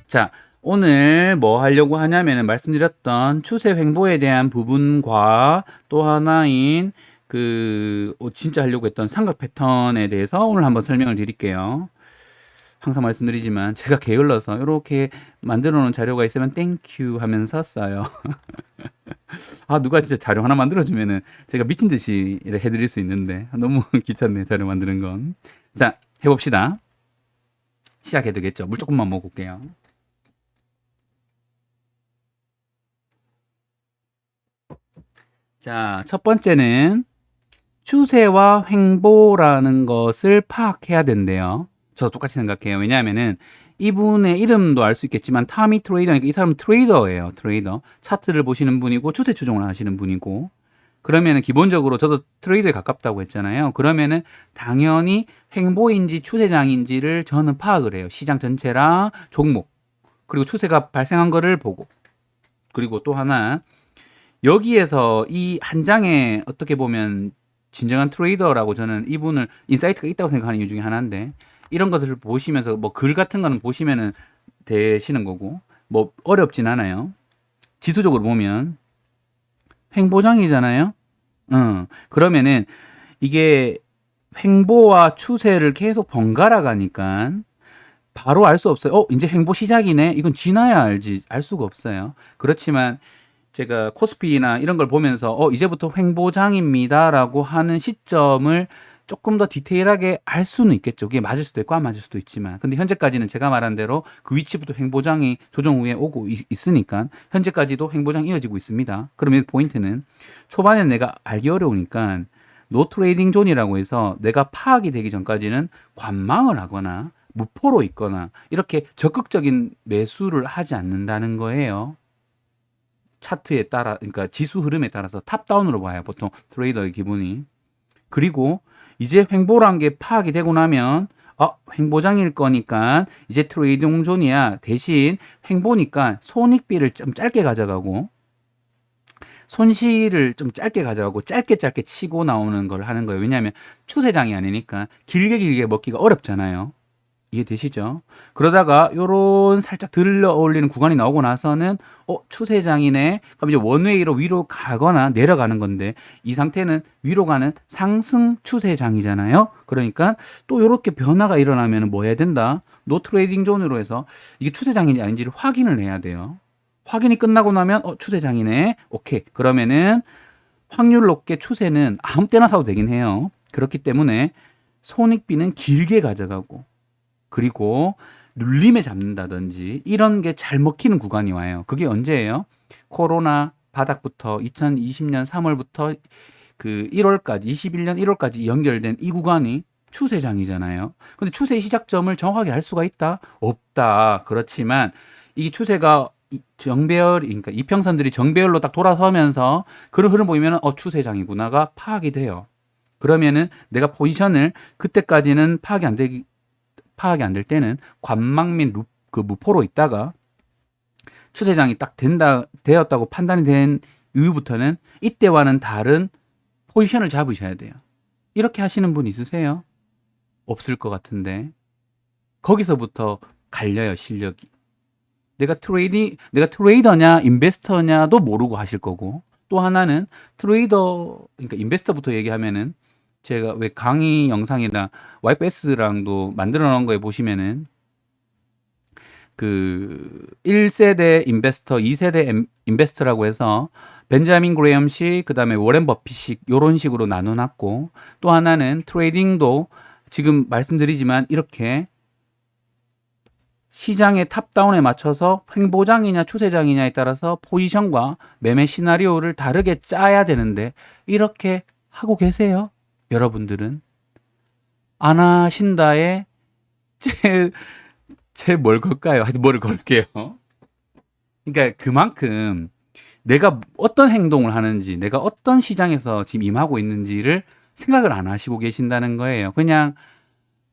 자, 오늘 뭐 하려고 하냐면은 말씀드렸던 추세 횡보에 대한 부분과 또 하나인 진짜 하려고 했던 삼각 패턴에 대해서 오늘 한번 설명을 드릴게요. 항상 말씀드리지만 제가 게을러서 이렇게 만들어 놓은 자료가 있으면 땡큐 하면서 써요. 아, 누가 진짜 자료 하나 만들어 주면은 제가 미친 듯이 해드릴 수 있는데 너무 귀찮네, 자료 만드는 건. 자, 해봅시다. 시작해도 되겠죠? 물 조금만 먹고 올게요. 자, 첫 번째는 추세와 횡보라는 것을 파악해야 된대요. 저도 똑같이 생각해요. 왜냐하면은 이분의 이름도 알 수 있겠지만 타미 트레이더니까 이 사람은 트레이더예요. 트레이더. 차트를 보시는 분이고 추세 추종을 하시는 분이고. 그러면은 기본적으로 저도 트레이더에 가깝다고 했잖아요. 그러면은 당연히 횡보인지 추세장인지를 저는 파악을 해요. 시장 전체랑 종목. 그리고 추세가 발생한 거를 보고. 그리고 또 하나 여기에서 이 한 장에 어떻게 보면 진정한 트레이더라고 저는 이분을 인사이트가 있다고 생각하는 이유 중에 하나인데 이런 것들을 보시면서 뭐 글 같은 거는 보시면은 되시는 거고 뭐 어렵진 않아요. 지수적으로 보면 횡보장이잖아요. 그러면은 이게 횡보와 추세를 계속 번갈아 가니까 바로 알 수 없어요. 이제 횡보 시작이네. 이건 지나야 알지. 알 수가 없어요. 그렇지만 제가 코스피나 이런 걸 보면서 이제부터 횡보장입니다라고 하는 시점을 조금 더 디테일하게 알 수는 있겠죠. 그게 맞을 수도 있고 안 맞을 수도 있지만. 근데 현재까지는 제가 말한 대로 그 위치부터 횡보장이 조정 후에 오고 있으니까 현재까지도 횡보장이 이어지고 있습니다. 그러면 포인트는 초반에 내가 알기 어려우니까 노 트레이딩 존이라고 해서 내가 파악이 되기 전까지는 관망을 하거나 무포로 있거나 이렇게 적극적인 매수를 하지 않는다는 거예요. 차트에 따라, 그러니까 지수 흐름에 따라서 탑다운으로 봐요. 보통 트레이더의 기분이. 그리고 이제 횡보란 게 파악이 되고 나면 횡보장일 거니까 이제 트레이딩 존이야. 대신 횡보니까 손익비를 좀 짧게 가져가고 손실을 좀 짧게 가져가고 짧게 치고 나오는 걸 하는 거예요. 왜냐하면 추세장이 아니니까 길게 먹기가 어렵잖아요. 이해되시죠? 그러다가 요런 살짝 들러 올리는 구간이 나오고 나서는 추세장이네. 그럼 이제 원웨이로 위로 가거나 내려가는 건데 이 상태는 위로 가는 상승 추세장이잖아요. 그러니까 또 요렇게 변화가 일어나면 뭐 해야 된다? 노 트레이딩 존으로 해서 이게 추세장인지 아닌지를 확인을 해야 돼요. 확인이 끝나고 나면 추세장이네. 오케이. 그러면은 확률 높게 추세는 아무 때나 사도 되긴 해요. 그렇기 때문에 손익비는 길게 가져가고 그리고 눌림에 잡는다든지 이런 게 잘 먹히는 구간이 와요. 그게 언제예요? 코로나 바닥부터 2020년 3월부터 그 1월까지 21년 1월까지 연결된 이 구간이 추세장이잖아요. 근데 추세 시작점을 정확하게 알 수가 있다? 없다. 그렇지만 이 추세가 정배열, 그러니까 이평선들이 정배열로 딱 돌아서면서 그런 흐름 보이면 추세장이구나가 파악이 돼요. 그러면은 내가 포지션을 그때까지는 파악이 안 될 때는 관망 및 그 무포로 있다가 추세장이 딱 되었다고 판단이 된 이후부터는 이때와는 다른 포지션을 잡으셔야 돼요. 이렇게 하시는 분 있으세요? 없을 것 같은데 거기서부터 갈려요, 실력이. 내가 트레이더냐 인베스터냐도 모르고 하실 거고 또 하나는 그러니까 인베스터부터 얘기하면은 제가 왜 강의 영상이나 YPS랑도 만들어 놓은 거에 보시면은 그 1세대 인베스터, 2세대 인베스터라고 해서 벤자민 그레엄식, 그다음에 워렌 버핏식 요런 식으로 나눠 놨고 또 하나는 트레이딩도 지금 말씀드리지만 이렇게 시장의 탑다운에 맞춰서 횡보장이냐 추세장이냐에 따라서 포지션과 매매 시나리오를 다르게 짜야 되는데 이렇게 하고 계세요? 여러분들은 안 하신다에 제 뭘 걸까요? 하여튼 뭐를 걸게요. 그러니까 그만큼 내가 어떤 행동을 하는지, 내가 어떤 시장에서 지금 임하고 있는지를 생각을 안 하시고 계신다는 거예요. 그냥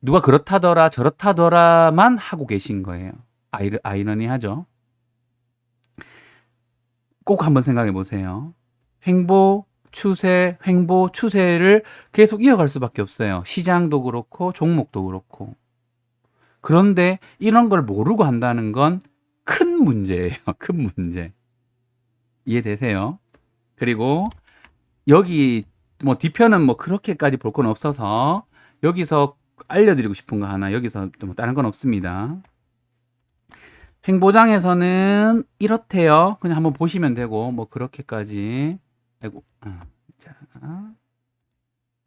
누가 그렇다더라, 저렇다더라만 하고 계신 거예요. 아이러니하죠. 꼭 한번 생각해 보세요. 횡보, 추세를 계속 이어갈 수밖에 없어요. 시장도 그렇고, 종목도 그렇고. 그런데 이런 걸 모르고 한다는 건 큰 문제예요. 큰 문제. 이해되세요? 그리고 여기 뭐 뒤편은 뭐 그렇게까지 볼 건 없어서 여기서 알려드리고 싶은 거 하나, 여기서 뭐 다른 건 없습니다. 횡보장에서는 이렇대요. 그냥 한번 보시면 되고 뭐 그렇게까지. 아이고. 자,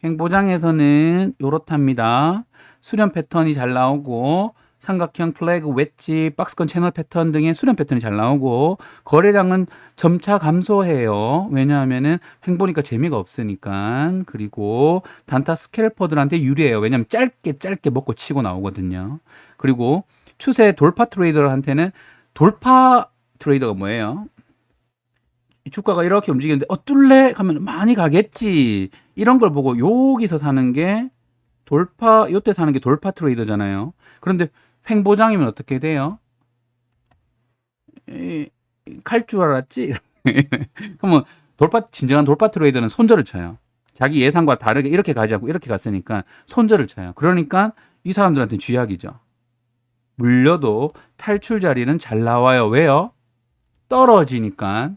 횡보장에서는 요렇답니다. 수렴 패턴이 잘 나오고 삼각형, 플래그, 웨지, 박스권 채널 패턴 등의 수렴 패턴이 잘 나오고 거래량은 점차 감소해요. 왜냐하면은 횡보니까 재미가 없으니까. 그리고 단타 스캘퍼들한테 유리해요. 왜냐하면 짧게 먹고 치고 나오거든요. 그리고 추세 돌파 트레이더한테는, 돌파 트레이더가 뭐예요? 주가가 이렇게 움직이는데 뚫래? 가면 많이 가겠지. 이런 걸 보고 여기서 사는 게 돌파, 요때 사는 게 돌파 트레이더잖아요. 그런데 횡보장이면 어떻게 돼요? 갈 줄 알았지? 그러면 진정한 돌파 트레이더는 손절을 쳐요. 자기 예상과 다르게 이렇게 가지 않고 이렇게 갔으니까 손절을 쳐요. 그러니까 이 사람들한테 쥐약이죠. 물려도 탈출 자리는 잘 나와요. 왜요? 떨어지니까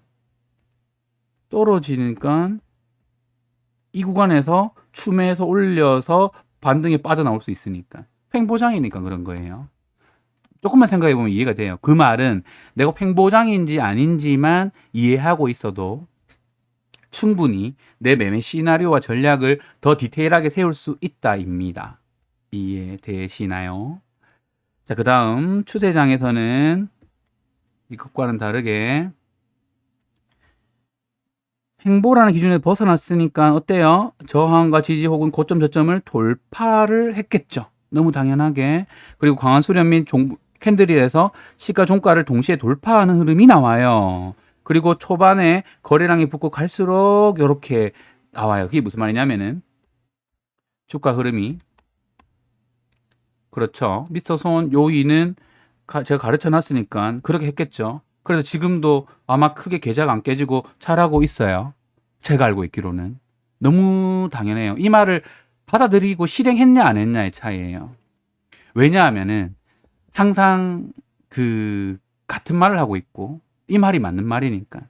이 구간에서 추매해서 올려서 반등에 빠져나올 수 있으니까. 횡보장이니까 그런 거예요. 조금만 생각해 보면 이해가 돼요. 그 말은 내가 횡보장인지 아닌지만 이해하고 있어도 충분히 내 매매 시나리오와 전략을 더 디테일하게 세울 수 있다입니다. 이해되시나요? 자, 그 다음 추세장에서는 이것과는 다르게 횡보라는 기준에 벗어났으니까 어때요? 저항과 지지 혹은 고점 저점을 돌파를 했겠죠. 너무 당연하게. 그리고 강한 수렴 및 캔들일에서 시가 종가를 동시에 돌파하는 흐름이 나와요. 그리고 초반에 거래량이 붙고 갈수록 이렇게 나와요. 그게 무슨 말이냐면은 주가 흐름이, 그렇죠. 미스터 손 요인은 제가 가르쳐 놨으니까 그렇게 했겠죠. 그래서 지금도 아마 크게 계좌가 안 깨지고 잘하고 있어요. 제가 알고 있기로는. 너무 당연해요. 이 말을 받아들이고 실행했냐 안 했냐의 차이예요. 왜냐하면은 항상 같은 말을 하고 있고 이 말이 맞는 말이니까.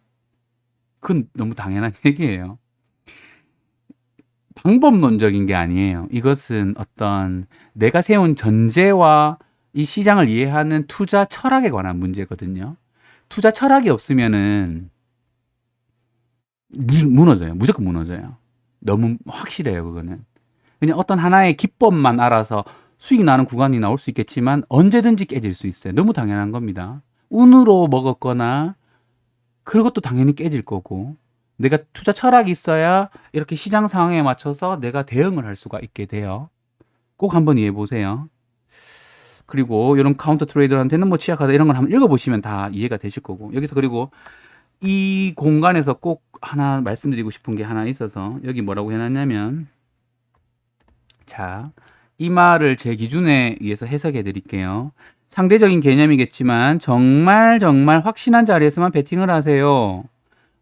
그건 너무 당연한 얘기예요. 방법론적인 게 아니에요. 이것은 어떤 내가 세운 전제와 이 시장을 이해하는 투자 철학에 관한 문제거든요. 투자 철학이 없으면은 무너져요. 무조건 무너져요. 너무 확실해요, 그거는. 그냥 어떤 하나의 기법만 알아서 수익 나는 구간이 나올 수 있겠지만 언제든지 깨질 수 있어요. 너무 당연한 겁니다. 운으로 먹었거나 그런 것도 당연히 깨질 거고, 내가 투자 철학이 있어야 이렇게 시장 상황에 맞춰서 내가 대응을 할 수가 있게 돼요. 꼭 한번 이해해 보세요. 그리고 이런 카운터 트레이더한테는 뭐 치약하다 이런 걸 한번 읽어보시면 다 이해가 되실 거고, 여기서 그리고 이 공간에서 꼭 하나 말씀드리고 싶은 게 하나 있어서 여기 뭐라고 해놨냐면, 자, 이 말을 제 기준에 의해서 해석해 드릴게요. 상대적인 개념이겠지만 정말 확신한 자리에서만 베팅을 하세요.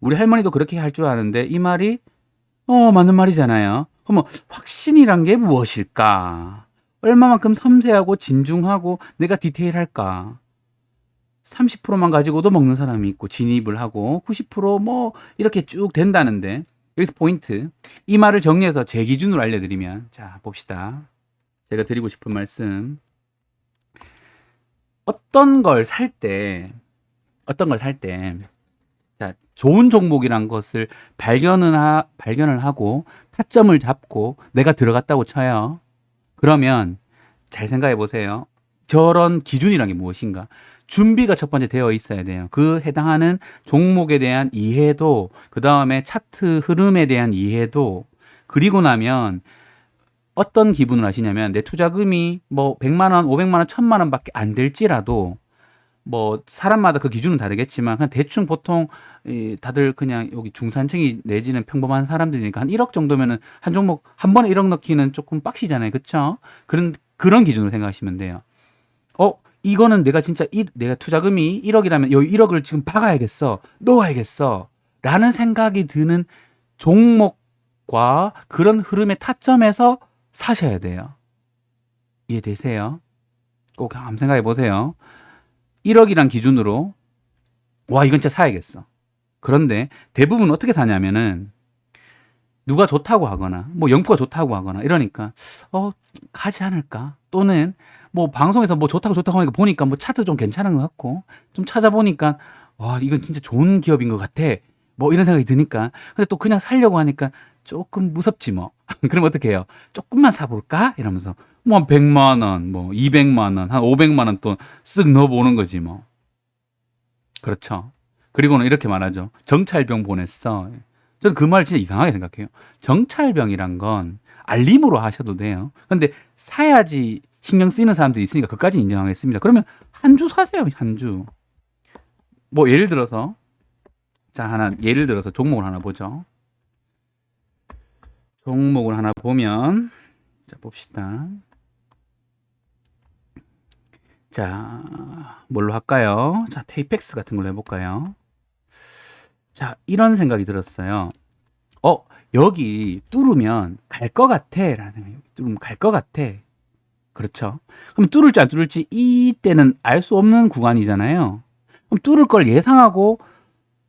우리 할머니도 그렇게 할 줄 아는데 이 말이 맞는 말이잖아요. 그럼 확신이란 게 무엇일까? 얼마만큼 섬세하고 진중하고 내가 디테일할까? 30%만 가지고도 먹는 사람이 있고 진입을 하고 90%뭐 이렇게 쭉 된다는데, 여기서 포인트. 이 말을 정리해서 제 기준으로 알려드리면, 자, 봅시다. 제가 드리고 싶은 말씀. 어떤 걸 살 때, 자, 좋은 종목이란 것을 발견을 하고 타점을 잡고 내가 들어갔다고 쳐요. 그러면 잘 생각해 보세요. 저런 기준이란 게 무엇인가? 준비가 첫 번째 되어 있어야 돼요. 그 해당하는 종목에 대한 이해도, 그 다음에 차트 흐름에 대한 이해도, 그리고 나면 어떤 기분을 하시냐면, 내 투자금이 뭐 100만 원, 500만 원, 1000만 원밖에 안 될지라도, 뭐 사람마다 그 기준은 다르겠지만 그냥 대충 보통 다들 그냥 여기 중산층이 내지는 평범한 사람들이니까 한 1억 정도면은 한 종목 한 번에 1억 넣기는 조금 빡시잖아요. 그렇죠? 그런 기준으로 생각하시면 돼요. 이거는 내가 진짜 내가 투자금이 1억이라면 이 1억을 지금 박아야겠어. 넣어야겠어. 라는 생각이 드는 종목과 그런 흐름의 타점에서 사셔야 돼요. 이해되세요? 꼭 한번 생각해 보세요. 1억이란 기준으로 와 이건 진짜 사야겠어. 그런데 대부분 어떻게 사냐면은 누가 좋다고 하거나 뭐 영프가 좋다고 하거나 이러니까 가지 않을까, 또는 뭐 방송에서 뭐 좋다고 하니까 보니까 뭐 차트 좀 괜찮은 것 같고 좀 찾아보니까 와 이건 진짜 좋은 기업인 것 같아, 뭐 이런 생각이 드니까. 근데 또 그냥 살려고 하니까 조금 무섭지 뭐. 그럼 어떻게 해요? 조금만 사볼까 이러면서 뭐 100만 원, 뭐 200만 원, 한 500만 원 또 쓱 넣어보는 거지 뭐. 그렇죠. 그리고는 이렇게 말하죠. 정찰병 보냈어. 저는 그 말 진짜 이상하게 생각해요. 정찰병이란 건 알림으로 하셔도 돼요. 근데 사야지 신경 쓰이는 사람들이 있으니까 그까지 인정하겠습니다. 그러면 한 주 사세요, 한 주. 뭐 예를 들어서 예를 들어서 종목을 하나 보죠. 종목을 하나 보면 자 봅시다. 자 뭘로 할까요? 자 테이펙스 같은 걸로 해볼까요? 자 이런 생각이 들었어요. 여기 뚫으면 갈 것 같아 라는 생각이, 뚫으면 갈 것 같아. 그렇죠. 그럼 뚫을지 안 뚫을지 이때는 알 수 없는 구간이잖아요. 그럼 뚫을 걸 예상하고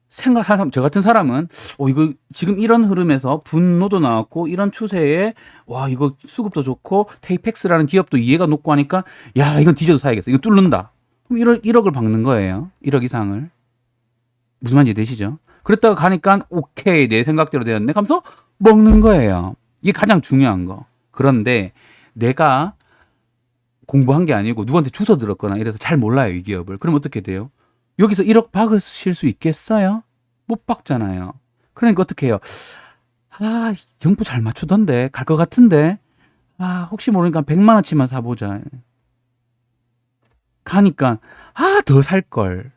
생각하는 사람, 저 같은 사람은 이거 지금 이런 흐름에서 분노도 나왔고 이런 추세에 와 이거 수급도 좋고 테이펙스라는 기업도 이해가 높고 하니까 야 이건 뒤져도 사야겠어, 이거 뚫는다. 그럼 1억을 박는 거예요. 1억 이상을. 무슨 말인지 되시죠? 그랬다가 가니까 오케이 내 생각대로 되었네 하면서 먹는 거예요. 이게 가장 중요한 거. 그런데 내가 공부한 게 아니고 누구한테 주워 들었거나 이래서 잘 몰라요, 이 기업을. 그럼 어떻게 돼요? 여기서 1억 박으실 수 있겠어요? 못 박잖아요. 그러니까 어떻게 해요? 정부 잘 맞추던데 갈 것 같은데 혹시 모르니까 100만 원치만 사보자. 가니까 더 살 걸,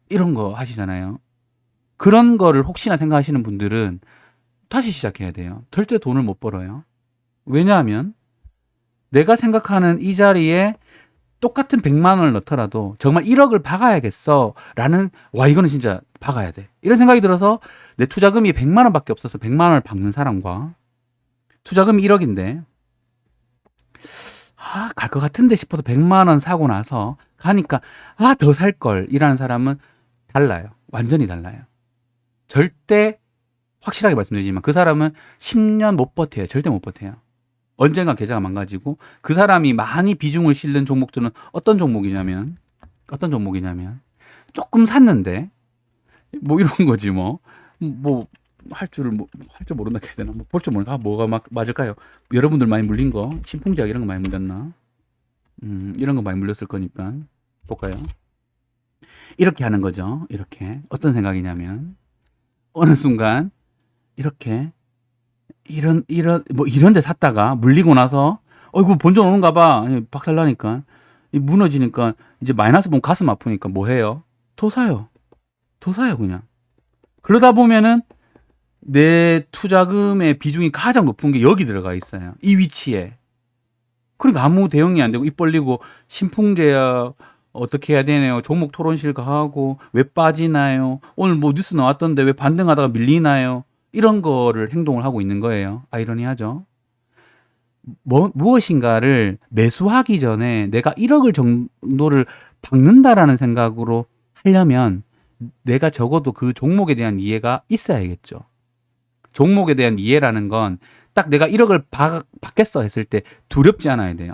이런 거 하시잖아요. 그런 거를 혹시나 생각하시는 분들은 다시 시작해야 돼요. 절대 돈을 못 벌어요. 왜냐하면 내가 생각하는 이 자리에 똑같은 100만 원을 넣더라도 정말 1억을 박아야겠어 라는, 와 이거는 진짜 박아야 돼, 이런 생각이 들어서 내 투자금이 100만 원밖에 없어서 100만 원을 박는 사람과 투자금이 1억인데 갈 것 같은데 싶어서 100만 원 사고 나서 가니까 더 살 걸 이라는 사람은 달라요. 완전히 달라요. 절대 확실하게 말씀드리지만 그 사람은 10년 못 버텨요. 절대 못 버텨요. 언젠가 계좌가 망가지고. 그 사람이 많이 비중을 실는 종목들은 어떤 종목이냐면 조금 샀는데 뭐 이런 거지 뭐 할 줄 모른다 해야 되나, 뭐 볼 줄 모르나, 뭐가 맞을까요? 여러분들 많이 물린 거 신풍제약 이런 거 많이 물렸나? 이런 거 많이 물렸을 거니까 볼까요? 이렇게 하는 거죠. 이렇게 어떤 생각이냐면 어느 순간 이렇게 이런 데 샀다가 물리고 나서 이거 본전 오는가 봐, 박살나니까 무너지니까 이제 마이너스 보면 가슴 아프니까 뭐 해요? 더 사요 그냥. 그러다 보면은 내 투자금의 비중이 가장 높은 게 여기 들어가 있어요, 이 위치에. 그러니까 아무 대응이 안 되고 입 벌리고 신풍제약 어떻게 해야 되나요? 종목 토론실 가고 왜 빠지나요? 오늘 뭐 뉴스 나왔던데 왜 반등하다가 밀리나요? 이런 거를 행동을 하고 있는 거예요. 아이러니하죠. 무엇인가를 매수하기 전에 내가 1억을 정도를 박는다라는 생각으로 하려면 내가 적어도 그 종목에 대한 이해가 있어야겠죠. 종목에 대한 이해라는 건 딱 내가 1억을 받겠어 했을 때 두렵지 않아야 돼요.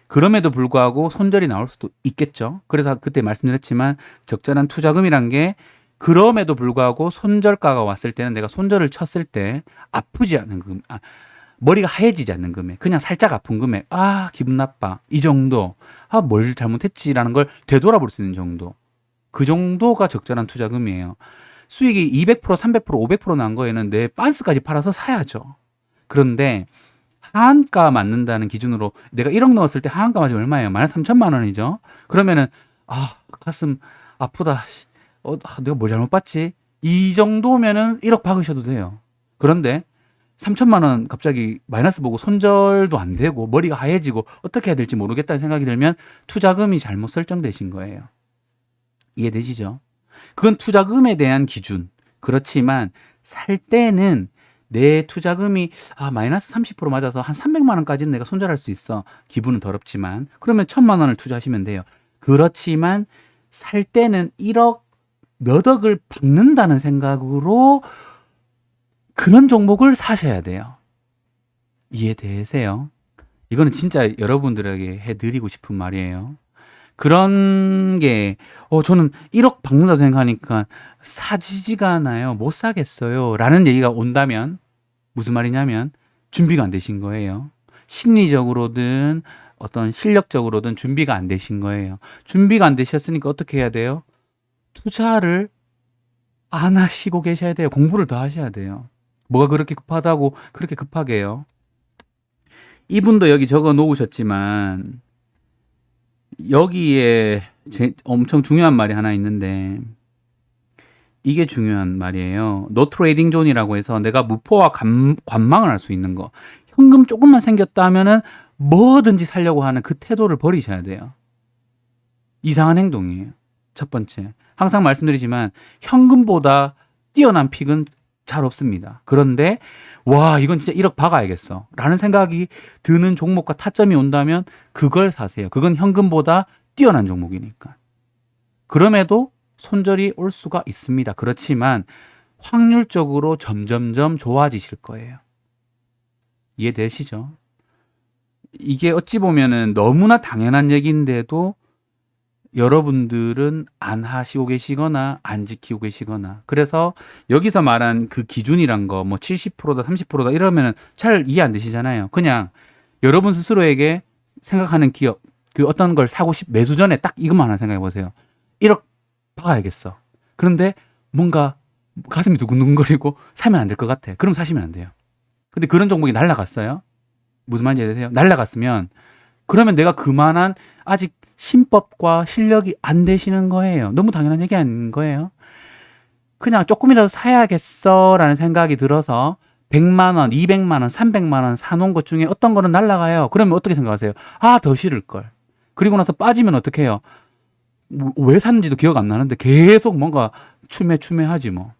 그럼에도 불구하고 손절이 나올 수도 있겠죠. 그래서 그때 말씀드렸지만 적절한 투자금이란 게 그럼에도 불구하고 손절가가 왔을 때는 내가 손절을 쳤을 때 아프지 않은 금액, 머리가 하얘지지 않는 금액, 그냥 살짝 아픈 금액, 기분 나빠, 이 정도, 뭘 잘못했지라는 걸 되돌아볼 수 있는 정도, 그 정도가 적절한 투자금이에요. 수익이 200%, 300%, 500%난 거에는 내 빤스까지 팔아서 사야죠. 그런데 하한가 맞는다는 기준으로 내가 1억 넣었을 때 하한가 맞이 얼마예요? 13,000만 원이죠. 그러면은 가슴 아프다. 내가 뭘 잘못 봤지? 이 정도면은 1억 박으셔도 돼요. 그런데 3천만 원 갑자기 마이너스 보고 손절도 안 되고 머리가 하얘지고 어떻게 해야 될지 모르겠다는 생각이 들면 투자금이 잘못 설정되신 거예요. 이해되시죠? 그건 투자금에 대한 기준. 그렇지만 살 때는 내 투자금이 마이너스 30% 맞아서 한 300만 원까지는 내가 손절할 수 있어. 기분은 더럽지만 그러면 1,000만 원을 투자하시면 돼요. 그렇지만 살 때는 1억 몇 억을 받는다는 생각으로 그런 종목을 사셔야 돼요. 이해되세요? 이거는 진짜 여러분들에게 해드리고 싶은 말이에요. 그런 게, 저는 1억 받는다 생각하니까 사지지가 않아요. 못 사겠어요. 라는 얘기가 온다면, 무슨 말이냐면, 준비가 안 되신 거예요. 심리적으로든 어떤 실력적으로든 준비가 안 되신 거예요. 준비가 안 되셨으니까 어떻게 해야 돼요? 투자를 안 하시고 계셔야 돼요. 공부를 더 하셔야 돼요. 뭐가 그렇게 급하다고 그렇게 급하게 해요? 이분도 여기 적어 놓으셨지만, 여기에 엄청 중요한 말이 하나 있는데, 이게 중요한 말이에요. 노 트레이딩 존이라고 해서 내가 무포와 관망을 할 수 있는 거. 현금 조금만 생겼다 하면은 뭐든지 살려고 하는 그 태도를 버리셔야 돼요. 이상한 행동이에요. 첫 번째. 항상 말씀드리지만 현금보다 뛰어난 픽은 잘 없습니다. 그런데 와, 이건 진짜 1억 박아야겠어 라는 생각이 드는 종목과 타점이 온다면 그걸 사세요. 그건 현금보다 뛰어난 종목이니까. 그럼에도 손절이 올 수가 있습니다. 그렇지만 확률적으로 점점점 좋아지실 거예요. 이해되시죠? 이게 어찌 보면은 너무나 당연한 얘기인데도 여러분들은 안 하시고 계시거나 안 지키고 계시거나, 그래서 여기서 말한 그 기준이란 거 뭐 70%다 30%다 이러면은 잘 이해 안 되시잖아요. 그냥 여러분 스스로에게 생각하는 기업, 그 어떤 걸 사고 매수 전에 딱 이것만 하나 생각해 보세요. 1억 박아야겠어. 그런데 뭔가 가슴이 두근두근거리고 사면 안 될 것 같아. 그럼 사시면 안 돼요. 근데 그런 종목이 날라갔어요. 무슨 말인지 이해되세요? 날라갔으면 그러면 내가 그만한 아직 신법과 실력이 안 되시는 거예요. 너무 당연한 얘기 아닌 거예요. 그냥 조금이라도 사야겠어라는 생각이 들어서 100만 원, 200만 원, 300만 원 사놓은 것 중에 어떤 거는 날라가요. 그러면 어떻게 생각하세요? 아, 더 싫을 걸. 그리고 나서 빠지면 어떻게 해요? 왜 샀는지도 기억 안 나는데 계속 뭔가 추매하지 뭐.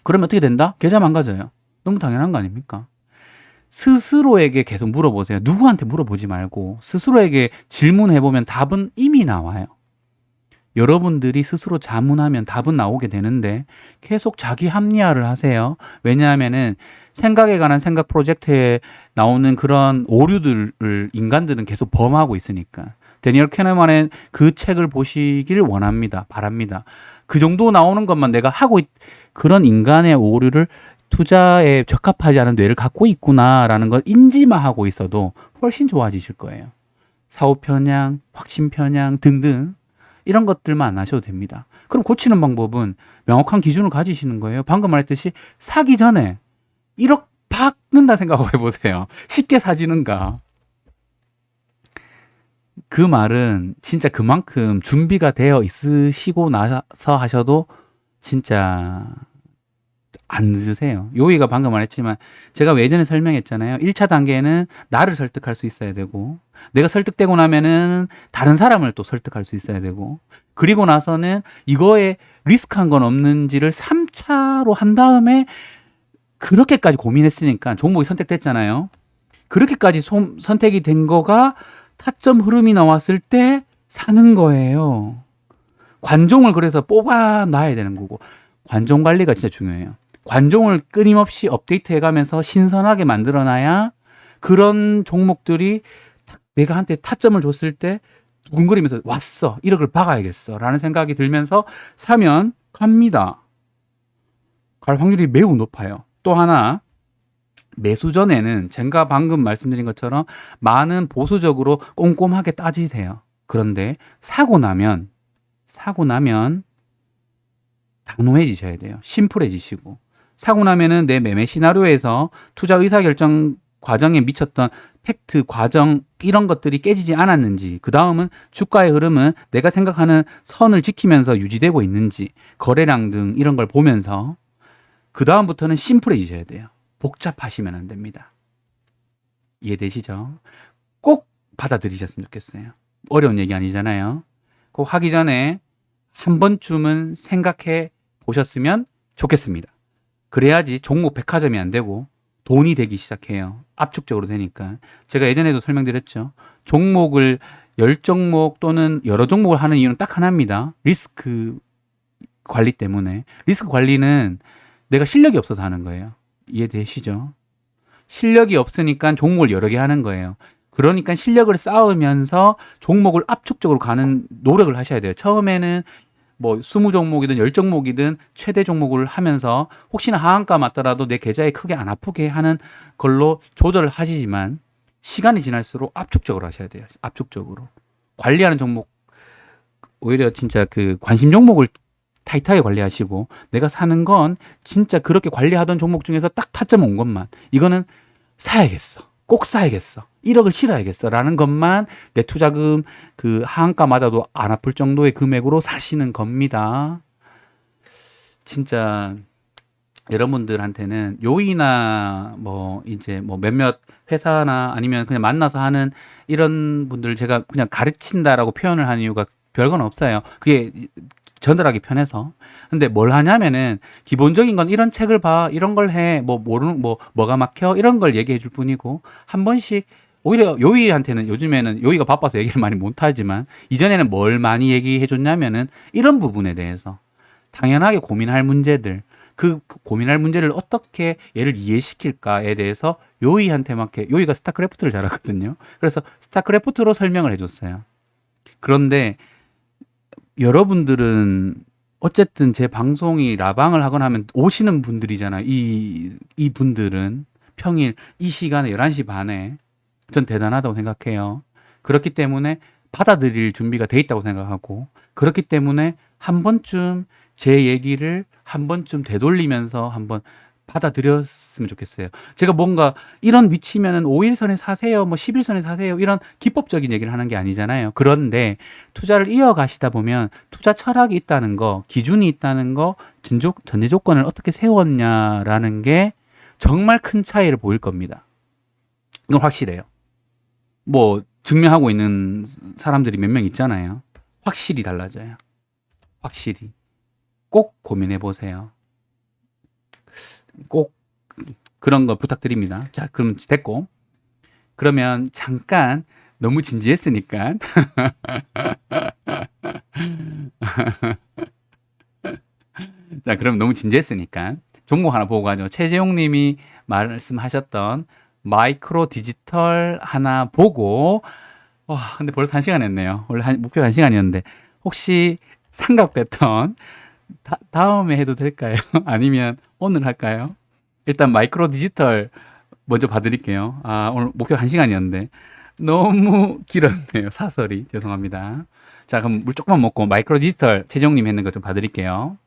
그러면 어떻게 된다? 계좌 망가져요. 너무 당연한 거 아닙니까? 스스로에게 계속 물어보세요. 누구한테 물어보지 말고 스스로에게 질문해보면 답은 이미 나와요. 여러분들이 스스로 자문하면 답은 나오게 되는데 계속 자기 합리화를 하세요. 왜냐하면은 생각에 관한 생각 프로젝트에 나오는 그런 오류들을 인간들은 계속 범하고 있으니까. 데니얼 캐너만의 그 책을 보시길 원합니다. 바랍니다. 그 정도 나오는 것만 내가 그런 인간의 오류를 투자에 적합하지 않은 뇌를 갖고 있구나라는 걸 인지만 하고 있어도 훨씬 좋아지실 거예요. 사후 편향, 확신 편향 등등 이런 것들만 안 하셔도 됩니다. 그럼 고치는 방법은 명확한 기준을 가지시는 거예요. 방금 말했듯이 사기 전에 1억 박는다 생각하고 해보세요. 쉽게 사지는가. 그 말은 진짜 그만큼 준비가 되어 있으시고 나서 하셔도 진짜 안 늦으세요. 요이가 방금 말했지만 제가 예전에 설명했잖아요. 1차 단계는 나를 설득할 수 있어야 되고, 내가 설득되고 나면은 다른 사람을 또 설득할 수 있어야 되고, 그리고 나서는 이거에 리스크한 건 없는지를 3차로 한 다음에, 그렇게까지 고민했으니까 종목이 선택됐잖아요. 그렇게까지 선택이 된 거가 타점 흐름이 나왔을 때 사는 거예요. 관종을 그래서 뽑아놔야 되는 거고, 관종 관리가 진짜 중요해요. 관종을 끊임없이 업데이트 해가면서 신선하게 만들어놔야 그런 종목들이 내가 한테 타점을 줬을 때 두근거리면서 왔어, 1억을 박아야겠어 라는 생각이 들면서 사면 갑니다. 갈 확률이 매우 높아요. 또 하나, 매수 전에는 제가 방금 말씀드린 것처럼 많은 보수적으로 꼼꼼하게 따지세요. 그런데 사고 나면 단호해지셔야 돼요. 심플해지시고, 사고 나면은 내 매매 시나리오에서 투자 의사결정 과정에 미쳤던 팩트, 과정 이런 것들이 깨지지 않았는지, 그 다음은 주가의 흐름은 내가 생각하는 선을 지키면서 유지되고 있는지, 거래량 등 이런 걸 보면서 그 다음부터는 심플해지셔야 돼요. 복잡하시면 안 됩니다. 이해되시죠? 꼭 받아들이셨으면 좋겠어요. 어려운 얘기 아니잖아요. 꼭 하기 전에 한 번쯤은 생각해 보셨으면 좋겠습니다. 그래야지 종목 백화점이 안 되고 돈이 되기 시작해요. 압축적으로 되니까. 제가 예전에도 설명드렸죠. 종목을 10종목 또는 여러 종목을 하는 이유는 딱 하나입니다. 리스크 관리 때문에. 리스크 관리는 내가 실력이 없어서 하는 거예요. 이해되시죠? 실력이 없으니까 종목을 여러 개 하는 거예요. 그러니까 실력을 쌓으면서 종목을 압축적으로 가는 노력을 하셔야 돼요. 처음에는 뭐 20종목이든 10종목이든 최대 종목을 하면서 혹시나 하한가 맞더라도 내 계좌에 크게 안 아프게 하는 걸로 조절을 하시지만 시간이 지날수록 압축적으로 하셔야 돼요. 압축적으로. 관리하는 종목 오히려 진짜 그 관심 종목을 타이트하게 관리하시고 내가 사는 건 진짜 그렇게 관리하던 종목 중에서 딱 타점 온 것만 이거는 사야겠어. 꼭 사야겠어. 1억을 실어야겠어. 라는 것만 내 투자금 그 하한가 맞아도 안 아플 정도의 금액으로 사시는 겁니다. 진짜 여러분들한테는 요이나 뭐 이제 뭐 몇몇 회사나 아니면 그냥 만나서 하는 이런 분들 제가 그냥 가르친다라고 표현을 하는 이유가 별건 없어요. 그게 전달하기 편해서. 근데 뭘 하냐면은 기본적인 건 이런 책을 봐, 이런 걸 해, 뭐 모르는 뭐가 막혀 이런 걸 얘기해 줄 뿐이고 한 번씩 오히려 요이한테는 요즘에는 요이가 바빠서 얘기를 많이 못 하지만 이전에는 뭘 많이 얘기해 줬냐면은 이런 부분에 대해서 당연하게 고민할 문제들 그 고민할 문제를 어떻게 얘를 이해시킬까에 대해서 요이한테 막 요이가 스타크래프트를 잘하거든요. 그래서 스타크래프트로 설명을 해줬어요. 그런데 여러분들은 어쨌든 제 방송이 라방을 하거나 하면 오시는 분들이잖아요. 이 분들은 평일 이 시간에 11시 반에 전 대단하다고 생각해요. 그렇기 때문에 받아들일 준비가 돼 있다고 생각하고 그렇기 때문에 한 번쯤 제 얘기를 한 번쯤 되돌리면서 한번 받아들였으면 좋겠어요. 제가 뭔가 이런 위치면은 5일선에 사세요, 뭐 10일선에 사세요, 이런 기법적인 얘기를 하는 게 아니잖아요. 그런데 투자를 이어가시다 보면 투자 철학이 있다는 거, 기준이 있다는 거, 전제 조건을 어떻게 세웠냐라는 게 정말 큰 차이를 보일 겁니다. 이건 확실해요. 뭐 증명하고 있는 사람들이 몇 명 있잖아요. 확실히 달라져요. 확실히. 꼭 고민해 보세요. 꼭 그런 거 부탁드립니다. 자, 그럼 됐고. 그러면 잠깐 너무 진지했으니까 자, 그럼 너무 진지했으니까 종목 하나 보고 가죠. 최재용 님이 말씀하셨던 마이크로 디지털 하나 보고 와, 근데 벌써 1시간 했네요. 원래 목표가 1시간이었는데 혹시 삼각 패턴 다음에 해도 될까요? 아니면 오늘 할까요? 일단 마이크로 디지털 먼저 봐드릴게요. 아, 오늘 목표 1시간이었는데 너무 길었네요. 사설이. 죄송합니다. 자, 그럼 물 조금만 먹고 마이크로 디지털 최정님 했는 거 좀 봐드릴게요.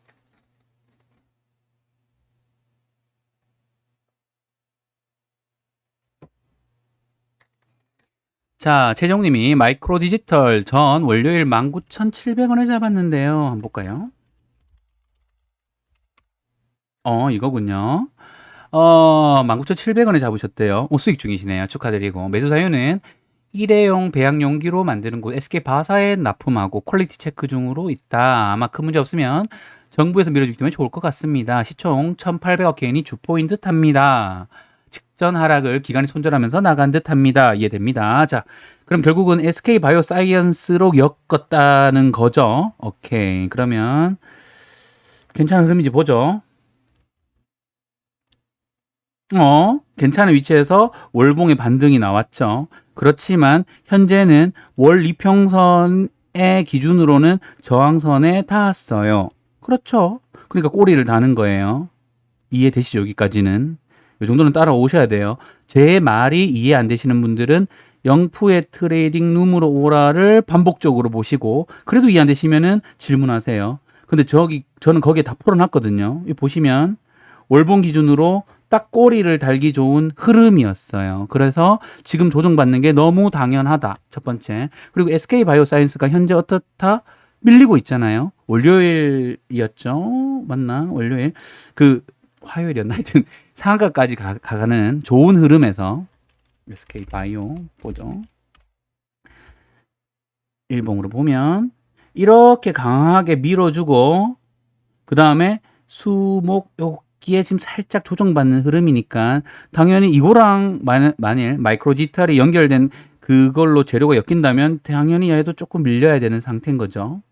자, 최정님이 마이크로 디지털 전 월요일 19,700원에 잡았는데요. 한번 볼까요? 이거군요. 19,700원에 잡으셨대요. 수익 중이시네요. 축하드리고. 매수 사유는 일회용 배양 용기로 만드는 곳 SK 바사에 납품하고 퀄리티 체크 중으로 있다. 아마 큰 문제 없으면 정부에서 밀어주기 때문에 좋을 것 같습니다. 시총 1,800억 개인이 주포인 듯합니다. 직전 하락을 기간이 손절하면서 나간 듯합니다. 이해됩니다. 자, 그럼 결국은 SK 바이오사이언스로 엮었다는 거죠. 오케이. 그러면 괜찮은 흐름인지 보죠. 괜찮은 위치에서 월봉의 반등이 나왔죠. 그렇지만 현재는 월 이평선의 기준으로는 저항선에 닿았어요. 그렇죠. 그러니까 꼬리를 다는 거예요. 이해되시죠? 여기까지는. 이 정도는 따라오셔야 돼요. 제 말이 이해 안 되시는 분들은 영푸의 트레이딩 룸으로 오라를 반복적으로 보시고 그래도 이해 안 되시면은 질문하세요. 근데 저는 거기에 다 풀어놨거든요. 이 보시면 월봉 기준으로 딱 꼬리를 달기 좋은 흐름이었어요. 그래서 지금 조정받는 게 너무 당연하다. 첫 번째. 그리고 SK 바이오사이언스가 현재 어떻다? 밀리고 있잖아요. 월요일이었죠? 맞나? 월요일. 화요일이었나? 하여튼 상한가까지 가는 좋은 흐름에서 SK 바이오 보죠. 일봉으로 보면 이렇게 강하게 밀어주고 그 다음에 수목 기에 지금 살짝 조정받는 흐름이니까 당연히 이거랑 만일 마이크로 디지털이 연결된 그걸로 재료가 엮인다면 당연히 얘도 조금 밀려야 되는 상태인 거죠.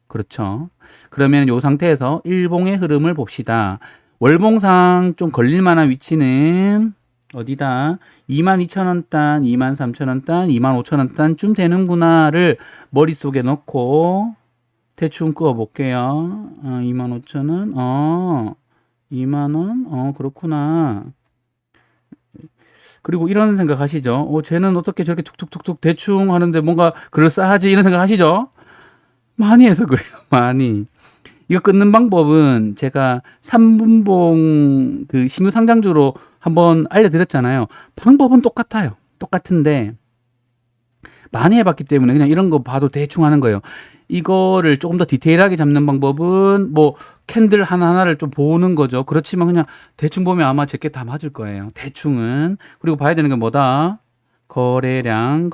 그렇죠. 그러면 이 상태에서 일봉의 흐름을 봅시다. 월봉상 좀 걸릴 만한 위치는 어디다? 22,000원 단, 23,000원 단, 25,000원 단쯤 되는구나를 머릿속에 넣고 대충 그어 볼게요. 25,000원. 2만원? 그렇구나. 그리고 이런 생각 하시죠? 쟤는 어떻게 저렇게 툭툭툭툭 대충 하는데 뭔가 그럴싸하지? 이런 생각 하시죠? 많이 해서 그래요. 많이. 이거 끊는 방법은 제가 3분봉 그 신규 상장주로 한번 알려드렸잖아요. 방법은 똑같아요. 똑같은데 많이 해봤기 때문에 그냥 이런 거 봐도 대충 하는 거예요. 이거를 조금 더 디테일하게 잡는 방법은 뭐 캔들 하나하나를 좀 보는 거죠. 그렇지만 그냥 대충 보면 아마 제게 다 맞을 거예요. 대충은. 그리고 봐야 되는 게 뭐다? 거래량이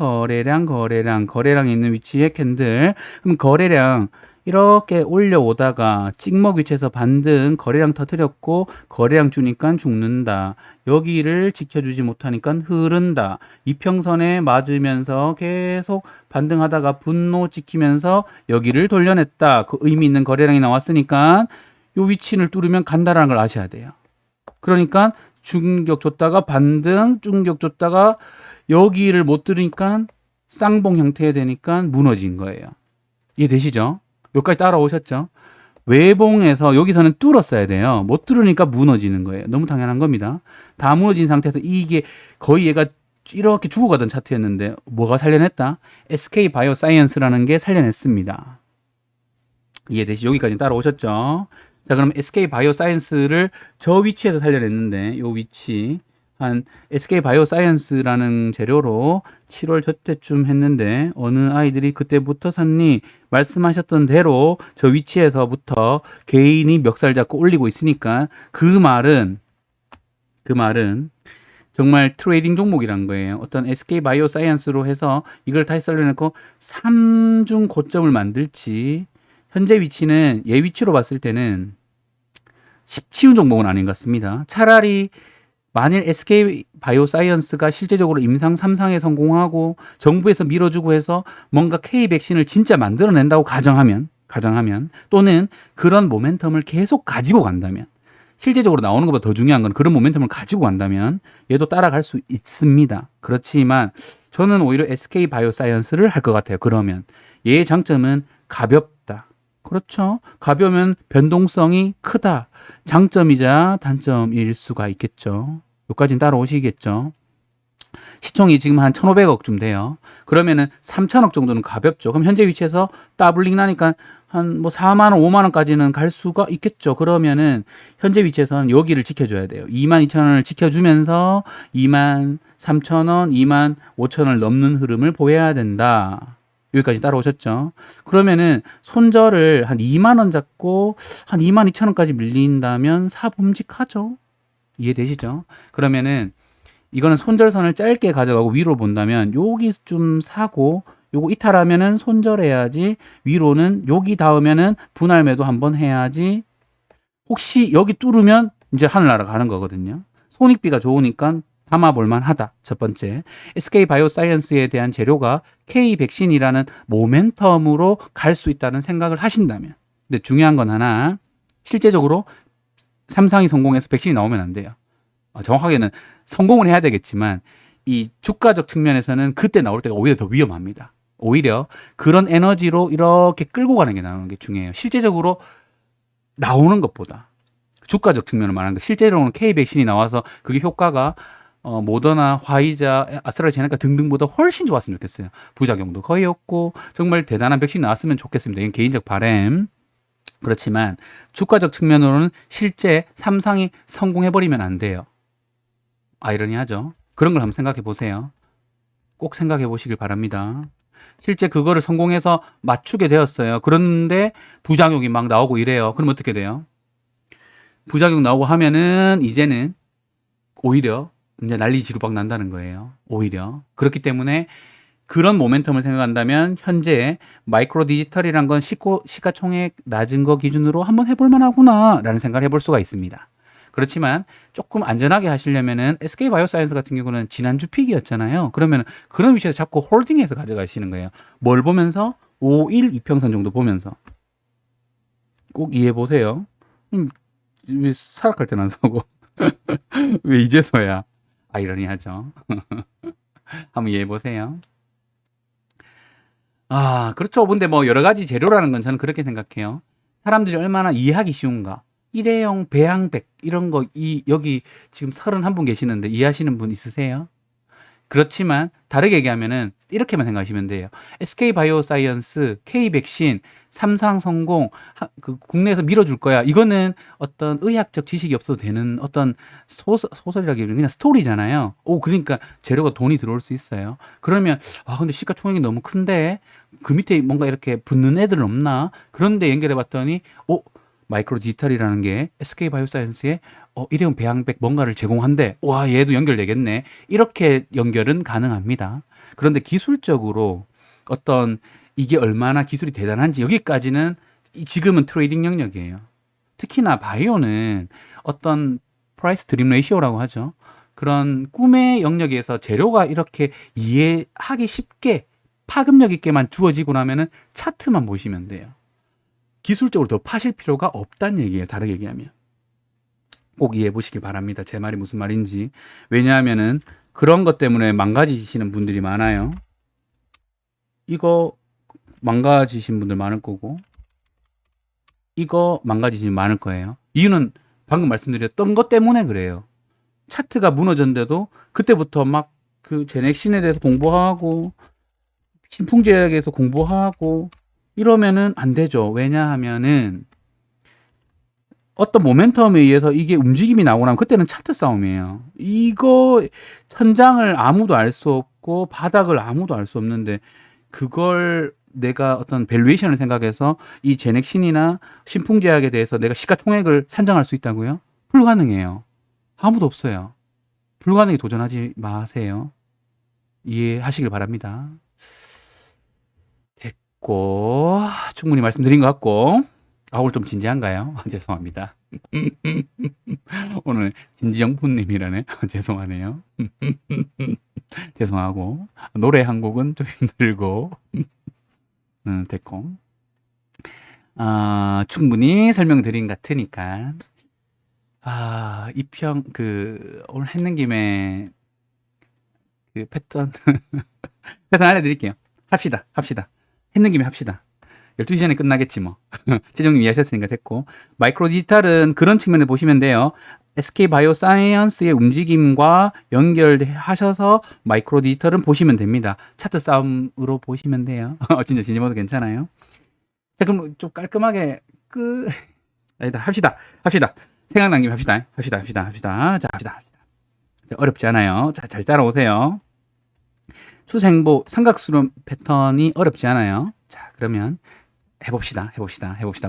있는 위치에 캔들. 그럼 거래량 이렇게 올려오다가 찍먹 위치에서 반등 거래량 터뜨렸고 거래량 주니까 죽는다. 여기를 지켜주지 못하니까 흐른다. 이평선에 맞으면서 계속 반등하다가 분노 찍히면서 여기를 돌려냈다. 그 의미 있는 거래량이 나왔으니까 요 위치를 뚫으면 간다라는 걸 아셔야 돼요. 그러니까 중격 줬다가 반등, 중격 줬다가 여기를 못 뚫으니까 쌍봉 형태가 되니까 무너진 거예요. 이해되시죠? 여기까지 따라오셨죠? 외봉에서 여기서는 뚫었어야 돼요. 못 뚫으니까 무너지는 거예요. 너무 당연한 겁니다. 다 무너진 상태에서 이게 거의 얘가 이렇게 죽어가던 차트였는데 뭐가 살려냈다? SK 바이오사이언스라는 게 살려냈습니다. 이해되시죠? 여기까지 따라오셨죠? 자, 그럼 SK 바이오사이언스를 저 위치에서 살려냈는데 이 위치 한 SK 바이오사이언스라는 재료로 7월 저때쯤 했는데 어느 아이들이 그때부터 샀니? 말씀하셨던 대로 저 위치에서부터 개인이 멱살 잡고 올리고 있으니까 그 말은 정말 트레이딩 종목이란 거예요. 어떤 SK 바이오사이언스로 해서 이걸 다시 썰려놓고 3중 고점을 만들지 현재 위치는 얘 위치로 봤을 때는 쉬운 종목은 아닌 것 같습니다. 차라리 만일 SK 바이오사이언스가 실제적으로 임상 3상에 성공하고 정부에서 밀어주고 해서 뭔가 K 백신을 진짜 만들어낸다고 가정하면 또는 그런 모멘텀을 계속 가지고 간다면 실제적으로 나오는 것보다 더 중요한 건 그런 모멘텀을 가지고 간다면 얘도 따라갈 수 있습니다. 그렇지만 저는 오히려 SK 바이오사이언스를 할 것 같아요. 그러면 얘의 장점은 가볍다. 그렇죠. 가벼우면 변동성이 크다. 장점이자 단점일 수가 있겠죠. 여기까지는 따라오시겠죠. 시총이 지금 한 1,500억쯤 돼요. 그러면은 3,000억 정도는 가볍죠. 그럼 현재 위치에서 더블링 나니까 한 뭐 4만 원, 5만 원까지는 갈 수가 있겠죠. 그러면은 현재 위치에서는 여기를 지켜줘야 돼요. 22,000원을 지켜주면서 23,000원, 25,000원을 넘는 흐름을 보여야 된다. 여기까지 따라오셨죠? 그러면은 손절을 한 2만 원 잡고 한 22,000원까지 밀린다면 사봄직하죠. 이해되시죠? 그러면은 이거는 손절선을 짧게 가져가고 위로 본다면 여기 좀 사고 요거 이탈하면은 손절해야지. 위로는 여기 닿으면은 분할 매도 한번 해야지. 혹시 여기 뚫으면 이제 하늘 날아가는 거거든요. 손익비가 좋으니까 담아볼만 하다. 첫 번째, SK 바이오사이언스에 대한 재료가 K 백신이라는 모멘텀으로 갈 수 있다는 생각을 하신다면. 근데 중요한 건 하나, 실제적으로 3상이 성공해서 백신이 나오면 안 돼요. 정확하게는 성공을 해야 되겠지만 이 주가적 측면에서는 그때 나올 때가 오히려 더 위험합니다. 오히려 그런 에너지로 이렇게 끌고 가는 게 나오는 게 중요해요. 실제적으로 나오는 것보다 주가적 측면을 말하는 거. 실제로는 K 백신이 나와서 그게 효과가 모더나, 화이자, 아스트라제네카 등등보다 훨씬 좋았으면 좋겠어요. 부작용도 거의 없고 정말 대단한 백신이 나왔으면 좋겠습니다. 이건 개인적 바람. 그렇지만 주가적 측면으로는 실제 3상이 성공해버리면 안 돼요. 아이러니하죠. 그런 걸 한번 생각해 보세요. 꼭 생각해 보시길 바랍니다. 실제 그거를 성공해서 맞추게 되었어요. 그런데 부작용이 막 나오고 이래요. 그럼 어떻게 돼요? 부작용 나오고 하면은 이제는 오히려 이제 난리 지루박 난다는 거예요. 오히려. 그렇기 때문에 그런 모멘텀을 생각한다면 현재 마이크로 디지털이란 건 시가총액 낮은 거 기준으로 한번 해볼 만하구나 라는 생각을 해볼 수가 있습니다. 그렇지만 조금 안전하게 하시려면은 SK 바이오사이언스 같은 경우는 지난주 픽이었잖아요. 그러면 그런 위치에서 잡고 홀딩해서 가져가시는 거예요. 뭘 보면서 5일 이평선 정도 보면서 꼭 이해해 보세요. 왜 사락할 땐 안 사고 왜 이제서야 아이러니하죠. 한번 이해해 보세요. 아, 그렇죠. 근데 뭐 여러 가지 재료라는 건 저는 그렇게 생각해요. 사람들이 얼마나 이해하기 쉬운가. 일회용 배양백 이런 거 여기 지금 31분 계시는데 이해하시는 분 있으세요? 그렇지만 다르게 얘기하면은 이렇게만 생각하시면 돼요. SK 바이오사이언스, K 백신, 삼상성공 그 국내에서 밀어줄 거야. 이거는 어떤 의학적 지식이 없어도 되는 어떤 소설이라기보다는 그냥 스토리잖아요. 오, 그러니까 재료가 돈이 들어올 수 있어요. 그러면 아 근데 시가총액이 너무 큰데 그 밑에 뭔가 이렇게 붙는 애들은 없나? 그런데 연결해 봤더니 마이크로 디지털이라는 게 SK 바이오사이언스에 일회용 배양백 뭔가를 제공한대. 와, 얘도 연결되겠네. 이렇게 연결은 가능합니다. 그런데 기술적으로 어떤 이게 얼마나 기술이 대단한지 여기까지는 지금은 트레이딩 영역이에요. 특히나 바이오는 어떤 프라이스 드림 레이시오라고 하죠. 그런 꿈의 영역에서 재료가 이렇게 이해하기 쉽게 파급력 있게만 주어지고 나면은 차트만 보시면 돼요. 기술적으로 더 파실 필요가 없다는 얘기예요. 다르게 얘기하면. 꼭 이해해 보시기 바랍니다. 제 말이 무슨 말인지. 왜냐하면은 그런 것 때문에 망가지시는 분들이 많아요. 이거 망가지신 분들 많을 거고, 이거 망가지신 많을 거예요. 이유는 방금 말씀드렸던 것 때문에 그래요. 차트가 무너졌는데도 그때부터 막 그 제넥신에 대해서 공부하고, 신풍제약에서 공부하고, 이러면은 안 되죠. 왜냐하면은 어떤 모멘텀에 의해서 이게 움직임이 나오고 나면 그때는 차트 싸움이에요. 이거 천장을 아무도 알 수 없고 바닥을 아무도 알 수 없는데 그걸 내가 어떤 밸류에이션을 생각해서 이 제넥신이나 신풍제약에 대해서 내가 시가총액을 산정할 수 있다고요? 불가능해요. 아무도 없어요. 불가능에 도전하지 마세요. 이해하시길 바랍니다. 됐고 충분히 말씀드린 것 같고 오늘 좀 진지한가요? 죄송합니다. 오늘 진지영분님이라네. 죄송하네요. 죄송하고 노래 한 곡은 좀 힘들고 됐고 충분히 설명드린 것 같으니까 이평 오늘 했는 김에 그 패턴 알려드릴게요. 합시다. 했는 김에 합시다. 12시 전에 끝나겠지 뭐. 최종님 이해하셨으니까 됐고. 마이크로 디지털은 그런 측면을 보시면 돼요. SK 바이오사이언스의 움직임과 연결하셔서 마이크로 디지털은 보시면 됩니다. 차트 싸움으로 보시면 돼요. 진짜 진심어도 괜찮아요. 자, 그럼 좀 깔끔하게 아니다. 합시다. 생각난 김에 합시다. 자, 합시다. 어렵지 않아요. 자, 잘 따라오세요. 추세행보 삼각수렴 패턴이 어렵지 않아요. 자, 그러면 해봅시다.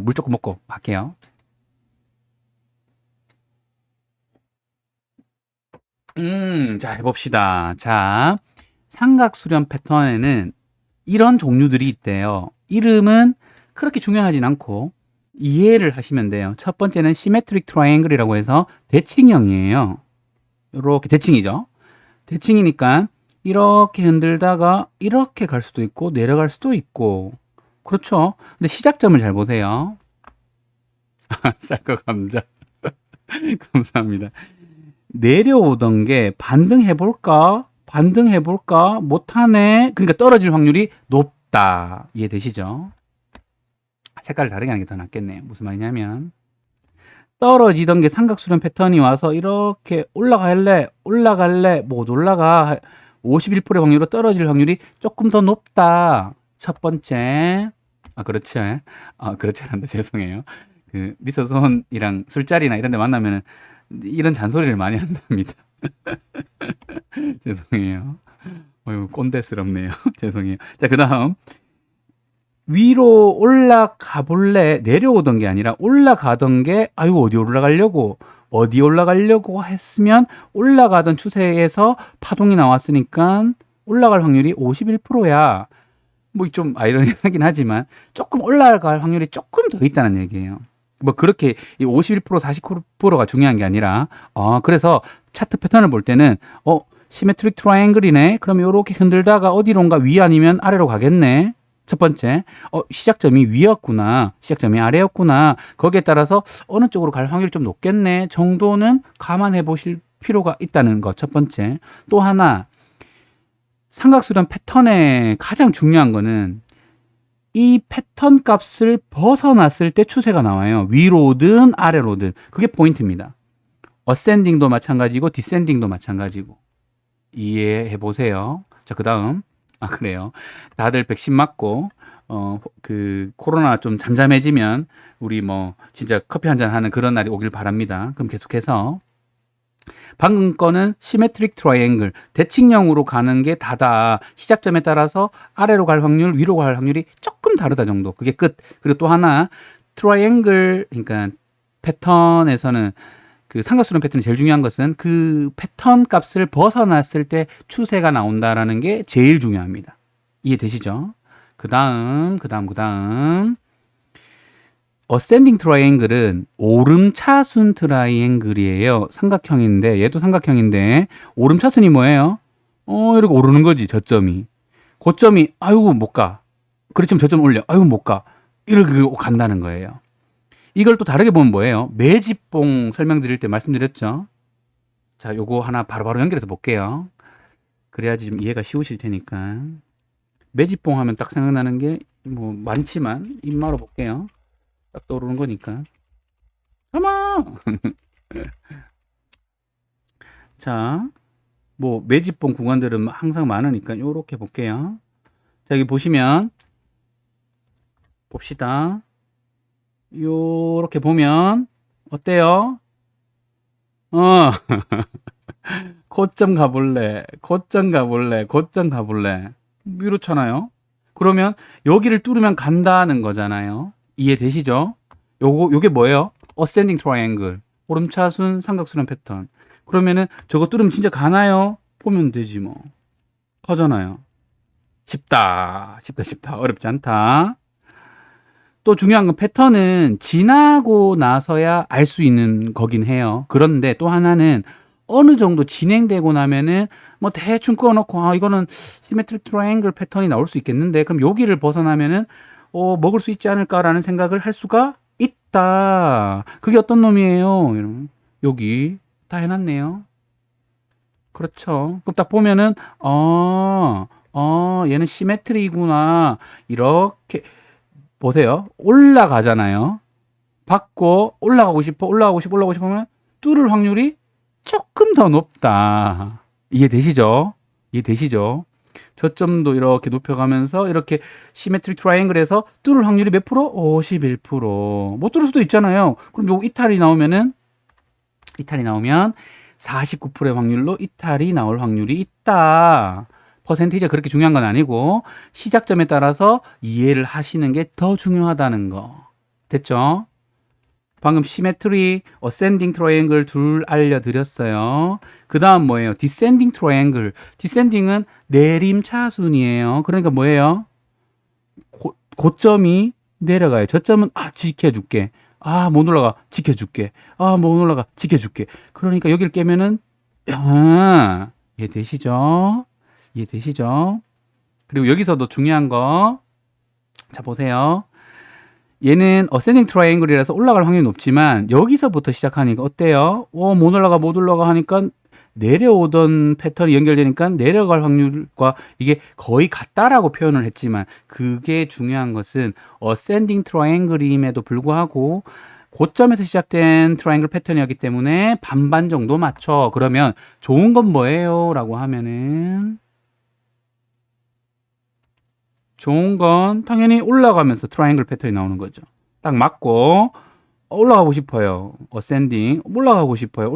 물 조금 먹고 할게요. 자, 해봅시다. 자, 삼각수렴 패턴에는 이런 종류들이 있대요. 이름은 그렇게 중요하진 않고 이해를 하시면 돼요. 첫 번째는 시메트릭 트라이앵글이라고 해서 대칭형이에요. 이렇게 대칭이죠. 대칭이니까 이렇게 흔들다가 이렇게 갈 수도 있고 내려갈 수도 있고 그렇죠. 근데 시작점을 잘 보세요. 쌀거 감자. 감사합니다. 내려오던 게 반등해볼까 못하네. 그러니까 떨어질 확률이 높다. 이해되시죠? 색깔을 다르게 하는 게 더 낫겠네요. 무슨 말이냐면 떨어지던 게 삼각수렴 패턴이 와서 이렇게 올라갈래 못 올라가 51%의 확률로 떨어질 확률이 조금 더 높다. 첫 번째 그렇지 않다. 죄송해요. 그 미소손이랑 술자리나 이런 데 만나면 이런 잔소리를 많이 한답니다. 죄송해요. 꼰대스럽네요. 죄송해요. 자, 그 다음 위로 올라가 볼래 내려오던 게 아니라 올라가던 게 어디 올라가려고 했으면 올라가던 추세에서 파동이 나왔으니까 올라갈 확률이 51%야. 뭐 좀 아이러니하긴 하지만 조금 올라갈 확률이 조금 더 있다는 얘기예요. 뭐 그렇게 이 51% 49%가 중요한 게 아니라 그래서 차트 패턴을 볼 때는 시메트릭 트라이앵글이네. 그럼 요렇게 흔들다가 어디론가 위 아니면 아래로 가겠네. 첫 번째, 시작점이 위였구나, 시작점이 아래였구나. 거기에 따라서 어느 쪽으로 갈 확률이 좀 높겠네 정도는 감안해 보실 필요가 있다는 거. 첫 번째. 또 하나, 삼각수렴 패턴의 가장 중요한 거는 이 패턴 값을 벗어났을 때 추세가 나와요. 위로든 아래로든. 그게 포인트입니다. 어센딩도 마찬가지고 디센딩도 마찬가지고. 이해해 보세요. 자, 그다음. 그래요. 다들 백신 맞고 그 코로나 좀 잠잠해지면 우리 뭐 진짜 커피 한 잔 하는 그런 날이 오길 바랍니다. 그럼 계속해서 방금 거는 시메트릭 트라이앵글, 대칭형으로 가는 게 다다. 시작점에 따라서 아래로 갈 확률, 위로 갈 확률이 조금 다르다 정도. 그게 끝. 그리고 또 하나, 트라이앵글, 그러니까 패턴에서는 그 삼각수렴 패턴이 제일 중요한 것은 그 패턴 값을 벗어났을 때 추세가 나온다라는 게 제일 중요합니다. 이해되시죠? 그 다음. 어센딩 트라이앵글은 오름차순 트라이앵글이에요. 삼각형인데, 얘도 삼각형인데, 오름차순이 뭐예요? 이렇게 오르는 거지, 저점이. 고점이, 아이고, 못 가. 그렇지만 저점 올려. 아이고, 못 가. 이렇게 간다는 거예요. 이걸 또 다르게 보면 뭐예요? 매집봉 설명드릴 때 말씀드렸죠? 자, 요거 하나 바로바로 연결해서 볼게요. 그래야지 좀 이해가 쉬우실 테니까. 매집봉 하면 딱 생각나는 게 뭐 많지만 입마로 볼게요. 딱 떠오르는 거니까. 아마 자, 뭐 매집봉 구간들은 항상 많으니까 요렇게 볼게요. 자, 여기 보시면 봅시다. 요렇게 보면 어때요? 고점 가볼래, 고점 가볼래, 고점 가볼래. 이렇잖아요. 그러면 여기를 뚫으면 간다는 거잖아요. 이해되시죠? 요게 뭐예요? 어센딩 트라이앵글, 오름차순 삼각수렴 패턴. 그러면은 저거 뚫으면 진짜 가나요? 보면 되지 뭐. 가잖아요. 쉽다. 어렵지 않다. 또 중요한 건 패턴은 지나고 나서야 알 수 있는 거긴 해요. 그런데 또 하나는 어느 정도 진행되고 나면은 뭐 대충 끊어놓고 이거는 시메트릭 트라이앵글 패턴이 나올 수 있겠는데, 그럼 여기를 벗어나면은 먹을 수 있지 않을까라는 생각을 할 수가 있다. 그게 어떤 놈이에요? 이러면 여기 다 해놨네요. 그렇죠. 그럼 딱 보면은 얘는 시메트리구나. 이렇게 보세요. 올라가잖아요. 받고 올라가고 싶어 하면 뚫을 확률이 조금 더 높다. 이해되시죠? 저점도 이렇게 높여가면서 이렇게 시메트릭 트라이앵글에서 뚫을 확률이 몇 프로? 51%. 못 뚫을 수도 있잖아요. 그럼 요 이탈이 나오면 49%의 확률로 이탈이 나올 확률이 있다. 퍼센테이지가 그렇게 중요한 건 아니고 시작점에 따라서 이해를 하시는 게 더 중요하다는 거. 됐죠? 방금 시메트리, 어센딩 트라이앵글 둘 알려드렸어요. 그 다음 뭐예요? 디센딩 트라이앵글. 디센딩은 내림차순이에요. 그러니까 뭐예요? 고점이 내려가요. 저점은 지켜줄게. 못 올라가. 지켜줄게. 못 올라가. 지켜줄게. 그러니까 여기를 깨면은 이해되시죠? 그리고 여기서도 중요한 거, 자 보세요. 얘는 어센딩 트라이앵글이라서 올라갈 확률이 높지만 여기서부터 시작하니까 어때요? 못 올라가 하니까 내려오던 패턴이 연결되니까 내려갈 확률과 이게 거의 같다라고 표현을 했지만, 그게 중요한 것은 어센딩 트라이앵글임에도 불구하고 고점에서 시작된 트라이앵글 패턴이었기 때문에 반반 정도 맞춰. 그러면 좋은 건 뭐예요? 라고 하면은 좋은 건 당연히 올라가면서 트라이앵글 패턴이 나오는 거죠. 딱 맞고 올라가고 싶어요. 어센딩 올라가고 싶어요.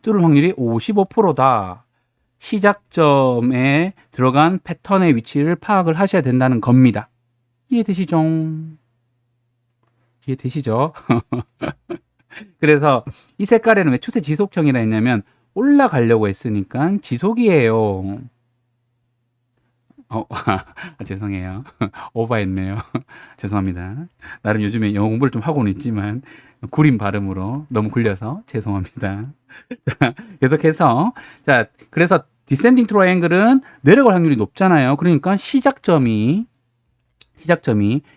뚫을 확률이 55%다. 시작점에 들어간 패턴의 위치를 파악을 하셔야 된다는 겁니다. 이해되시죠? 그래서 이 색깔에는 왜 추세 지속형이라 했냐면 올라가려고 했으니까 지속이에요. 죄송해요. 오버했네요. 죄송합니다. 나름 요즘에 영어 공부를 좀 하고는 있지만 구린 발음으로 너무 굴려서 죄송합니다. 자, 계속해서 자, 그래서 디센딩 트라이앵글은 내려갈 확률이 높잖아요. 그러니까 시작점이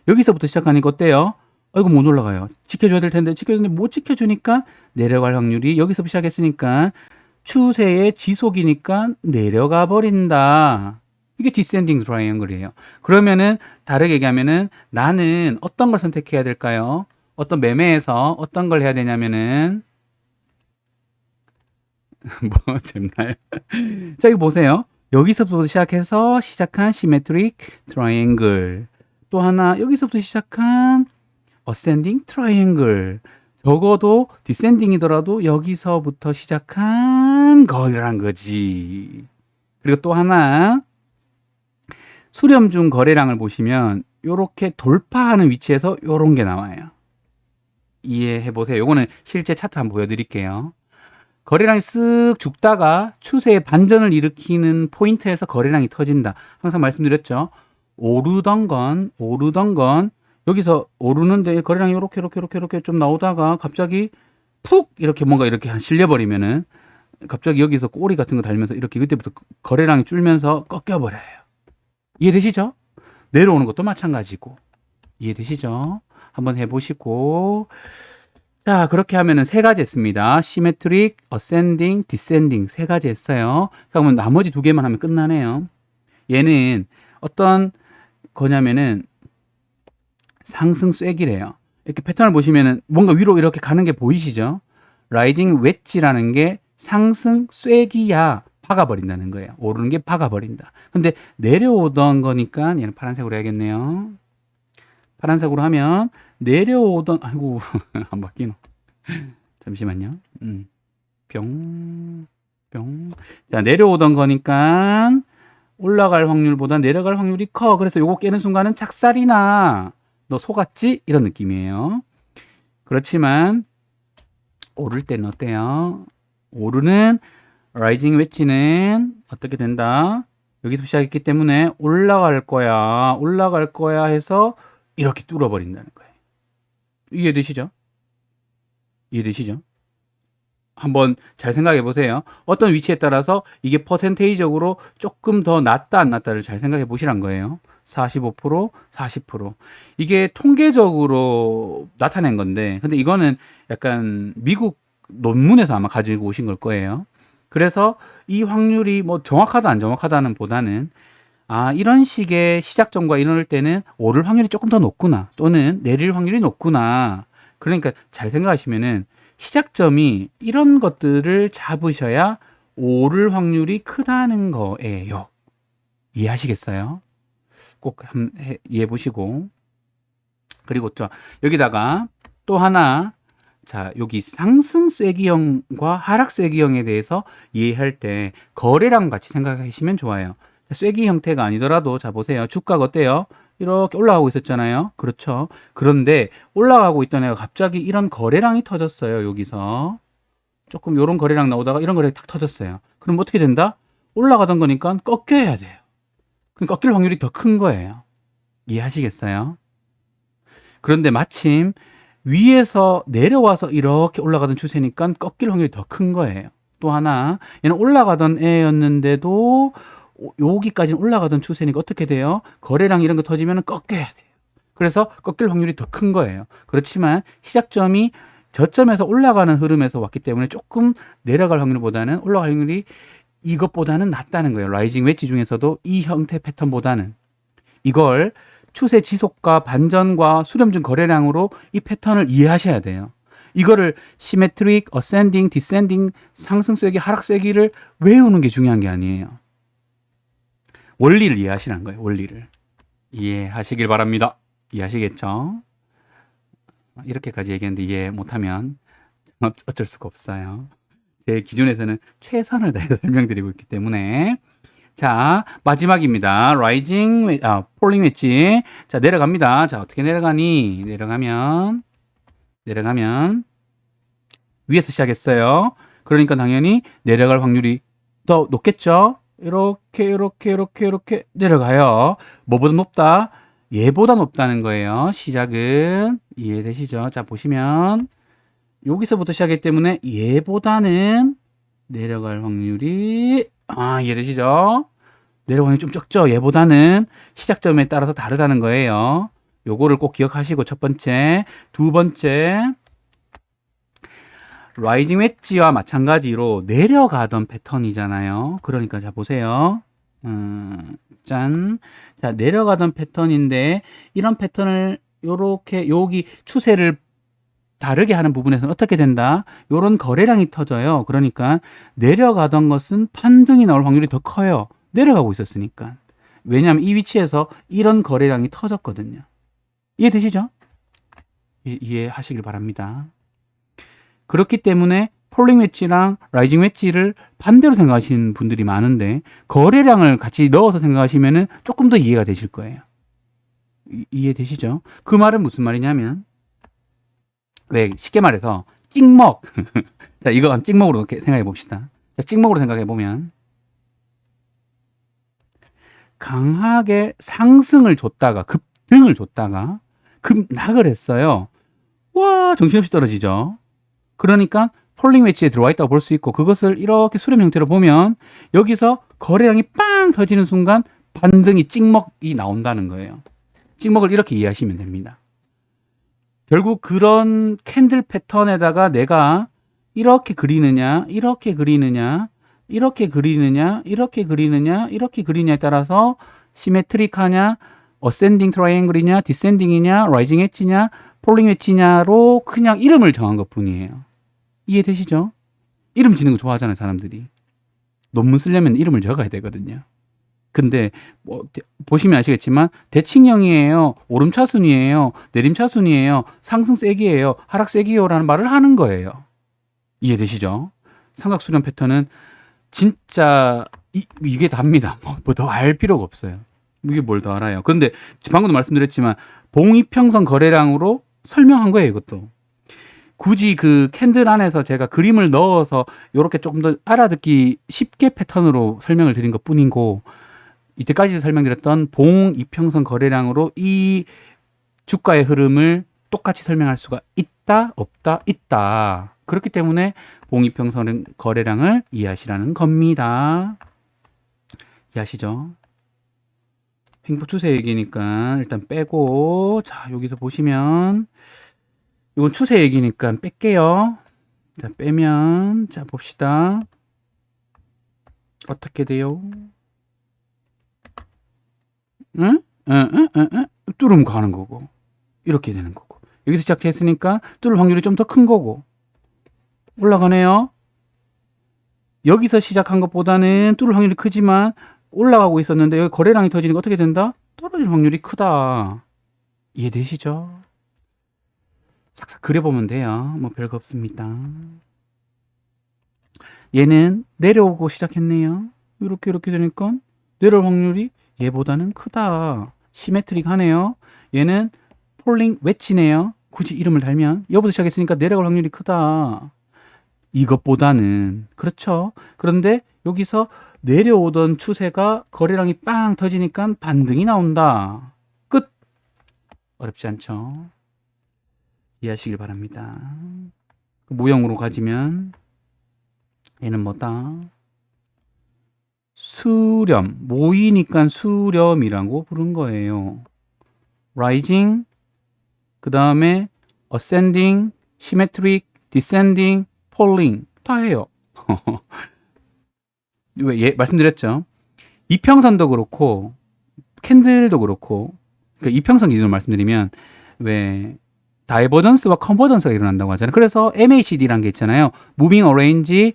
여기서부터 시작하니까 어때요? 이거 못 올라가요. 지켜줘야 될 텐데 지켜줬는데 못 지켜주니까 내려갈 확률이 여기서 시작했으니까 추세의 지속이니까 내려가 버린다. 이게 디센딩 트라이앵글이에요. 그러면은 다르게 얘기하면은 나는 어떤 걸 선택해야 될까요? 어떤 매매에서 어떤 걸 해야 되냐면은 뭐 재밌나요? 자, 이거 보세요. 여기서부터 시작해서 시작한 시메트릭 트라이앵글. 또 하나 여기서부터 시작한 어센딩 트라이앵글. 적어도 디센딩이더라도 여기서부터 시작한 거란 거지. 그리고 또 하나 수렴 중 거래량을 보시면 요렇게 돌파하는 위치에서 요런 게 나와요. 이해해 보세요. 요거는 실제 차트 한번 보여드릴게요. 거래량이 쓱 죽다가 추세의 반전을 일으키는 포인트에서 거래량이 터진다. 항상 말씀드렸죠. 오르던 건 여기서 오르는데 거래량이 이렇게 좀 나오다가 갑자기 푹 이렇게 뭔가 이렇게 실려버리면은 갑자기 여기서 꼬리 같은 거 달면서 이렇게 그때부터 거래량이 줄면서 꺾여버려요. 이해되시죠? 내려오는 것도 마찬가지고. 이해되시죠? 한번 해보시고. 자, 그렇게 하면은 세 가지 했습니다. 시메트릭, 어센딩, 디센딩 세 가지 했어요. 그러면 나머지 두 개만 하면 끝나네요. 얘는 어떤 거냐면은 상승 쐐기래요. 이렇게 패턴을 보시면은 뭔가 위로 이렇게 가는 게 보이시죠? 라이징 웨지라는 게 상승 쐐기야 박아버린다는 거예요. 오르는 게 박아버린다. 근데 내려오던 거니까 얘는 파란색으로 해야겠네요. 파란색으로 하면 내려오던 아이고 안 바뀌노. 잠시만요. 뿅. 자, 내려오던 거니까 올라갈 확률보다 내려갈 확률이 커. 그래서 요거 깨는 순간은 착살이나 너 속았지? 이런 느낌이에요. 그렇지만 오를 때는 어때요? 오르는 라이징 웨지는 어떻게 된다? 여기서 시작했기 때문에 올라갈 거야 해서 이렇게 뚫어버린다는 거예요. 이해되시죠? 한번 잘 생각해 보세요. 어떤 위치에 따라서 이게 퍼센테이적으로 조금 더 낫다 안 낫다를 잘 생각해 보시란 거예요. 45%, 40%. 이게 통계적으로 나타낸 건데, 근데 이거는 약간 미국 논문에서 아마 가지고 오신 걸 거예요. 그래서 이 확률이 뭐 정확하다 안 정확하다는 보다는 이런 식의 시작점과 이럴 때는 오를 확률이 조금 더 높구나. 또는 내릴 확률이 높구나. 그러니까 잘 생각하시면은 시작점이 이런 것들을 잡으셔야 오를 확률이 크다는 거예요. 이해하시겠어요? 꼭 한번 이해해 보시고. 그리고 또 여기다가 또 하나 자, 여기 상승 쐐기형과 하락 쐐기형에 대해서 이해할 때 거래량 같이 생각하시면 좋아요. 쐐기 형태가 아니더라도 자 보세요. 주가가 어때요? 이렇게 올라가고 있었잖아요. 그렇죠. 그런데 올라가고 있던 애가 갑자기 이런 거래량이 터졌어요. 여기서 조금 이런 거래량 나오다가 이런 거래량이 탁 터졌어요. 그럼 어떻게 된다? 올라가던 거니까 꺾여야 돼요. 그럼 꺾일 확률이 더 큰 거예요. 이해하시겠어요? 그런데 마침 위에서 내려와서 이렇게 올라가던 추세니까 꺾일 확률이 더 큰 거예요. 또 하나 얘는 올라가던 애였는데도 여기까지는 올라가던 추세니까 어떻게 돼요? 거래량 이런 거 터지면 꺾여야 돼요. 그래서 꺾일 확률이 더 큰 거예요. 그렇지만 시작점이 저점에서 올라가는 흐름에서 왔기 때문에 조금 내려갈 확률보다는 올라갈 확률이 이것보다는 낮다는 거예요. 라이징 웨지 중에서도 이 형태 패턴보다는. 이걸 추세 지속과 반전과 수렴 중 거래량으로 이 패턴을 이해하셔야 돼요. 이거를 시메트릭, 어센딩, 디센딩, 상승 쐐기, 하락 쐐기를 외우는 게 중요한 게 아니에요. 원리를 이해하시라는 거예요. 원리를. 이해하시길 바랍니다. 이해하시겠죠? 이렇게까지 얘기했는데 이해 못하면 어쩔 수가 없어요. 제 기준에서는 최선을 다해서 설명드리고 있기 때문에. 자, 마지막입니다. 라이징, 폴링 웨지. 자, 내려갑니다. 자, 어떻게 내려가니? 내려가면 위에서 시작했어요. 그러니까 당연히 내려갈 확률이 더 높겠죠? 이렇게 내려가요. 뭐보다 높다? 얘보다 높다는 거예요. 시작은 이해되시죠? 자, 보시면 여기서부터 시작이기 때문에 얘보다는 내려갈 확률이 이해되시죠? 내려가는 좀 적죠. 얘보다는 시작점에 따라서 다르다는 거예요. 요거를 꼭 기억하시고 첫 번째, 두 번째 라이징 웨지와 마찬가지로 내려가던 패턴이잖아요. 그러니까 자 보세요. 짠. 자, 내려가던 패턴인데 이런 패턴을 요렇게 여기 추세를 다르게 하는 부분에서는 어떻게 된다? 요런 거래량이 터져요. 그러니까 내려가던 것은 반등이 나올 확률이 더 커요. 내려가고 있었으니까. 왜냐하면 이 위치에서 이런 거래량이 터졌거든요. 이해되시죠? 이해하시길 바랍니다. 그렇기 때문에 폴링 웨지랑 라이징 웨지를 반대로 생각하시는 분들이 많은데 거래량을 같이 넣어서 생각하시면 조금 더 이해가 되실 거예요. 이해되시죠? 그 말은 무슨 말이냐면 왜 쉽게 말해서 찍먹 자 이거 찍먹으로 이렇게 생각해 봅시다. 자, 찍먹으로 생각해 보면 강하게 상승을 줬다가 급등을 줬다가 급락을 했어요. 와 정신없이 떨어지죠. 그러니까 폴링 웨지에 들어와 있다고 볼 수 있고 그것을 이렇게 수렴 형태로 보면 여기서 거래량이 빵 터지는 순간 반등이 찍먹이 나온다는 거예요. 찍먹을 이렇게 이해하시면 됩니다. 결국 그런 캔들 패턴에다가 내가 이렇게 그리느냐 이렇게 그리느냐 이렇게 그리느냐 이렇게 그리느냐 이렇게 그리냐에 따라서 시메트릭하냐 어센딩 트라이앵글이냐 디센딩이냐 라이징 웨지냐 폴링 웨지냐로 그냥 이름을 정한 것 뿐이에요. 이해되시죠? 이름 짓는 거 좋아하잖아요 사람들이. 논문 쓰려면 이름을 적어야 되거든요. 근데 뭐 보시면 아시겠지만 대칭형이에요, 오름차순이에요, 내림차순이에요, 상승 세기예요, 하락 세기요라는 말을 하는 거예요. 이해되시죠? 삼각수렴 패턴은 진짜 이게 답니다. 뭐 더 알 필요가 없어요. 이게 뭘 더 알아요. 그런데 방금도 말씀드렸지만 봉이평선 거래량으로 설명한 거예요. 이것도 굳이 그 캔들 안에서 제가 그림을 넣어서 이렇게 조금 더 알아듣기 쉽게 패턴으로 설명을 드린 것 뿐이고 이때까지 설명드렸던 봉이평선 거래량으로 이 주가의 흐름을 똑같이 설명할 수가 있다 없다 있다. 그렇기 때문에 봉이평선 거래량을 이해하시라는 겁니다. 이해하시죠? 횡보 추세 얘기니까 일단 빼고 자 여기서 보시면 이건 추세 얘기니까 뺄게요. 자 빼면 자 봅시다. 어떻게 돼요? 응? 뚫으면 가는 거고 이렇게 되는 거고 여기서 시작했으니까 뚫을 확률이 좀 더 큰 거고 올라가네요. 여기서 시작한 것보다는 뚫을 확률이 크지만 올라가고 있었는데 여기 거래량이 터지니까 어떻게 된다? 떨어질 확률이 크다. 이해되시죠? 싹싹 그려보면 돼요. 뭐 별거 없습니다. 얘는 내려오고 시작했네요. 이렇게 되니까 내려올 확률이 얘보다는 크다. 시메트릭하네요. 얘는 폴링 웨지네요. 굳이 이름을 달면 여기부터 시작했으니까 내려갈 확률이 크다. 이것보다는 그렇죠. 그런데 여기서 내려오던 추세가 거래량이 빵 터지니까 반등이 나온다. 끝. 어렵지 않죠. 이해하시길 바랍니다. 모형으로 가지면 얘는 뭐다? 수렴, 모이니까 수렴이라고 부른 거예요. rising, 그 다음에 ascending, symmetric, descending, falling 다 해요. 왜 말씀드렸죠? 이평선도 그렇고 캔들도 그렇고 그러니까 이평선 기준으로 말씀드리면 왜 다이버전스와 컨버전스가 일어난다고 하잖아요. 그래서 MACD라는 게 있잖아요. 무빙 어레인지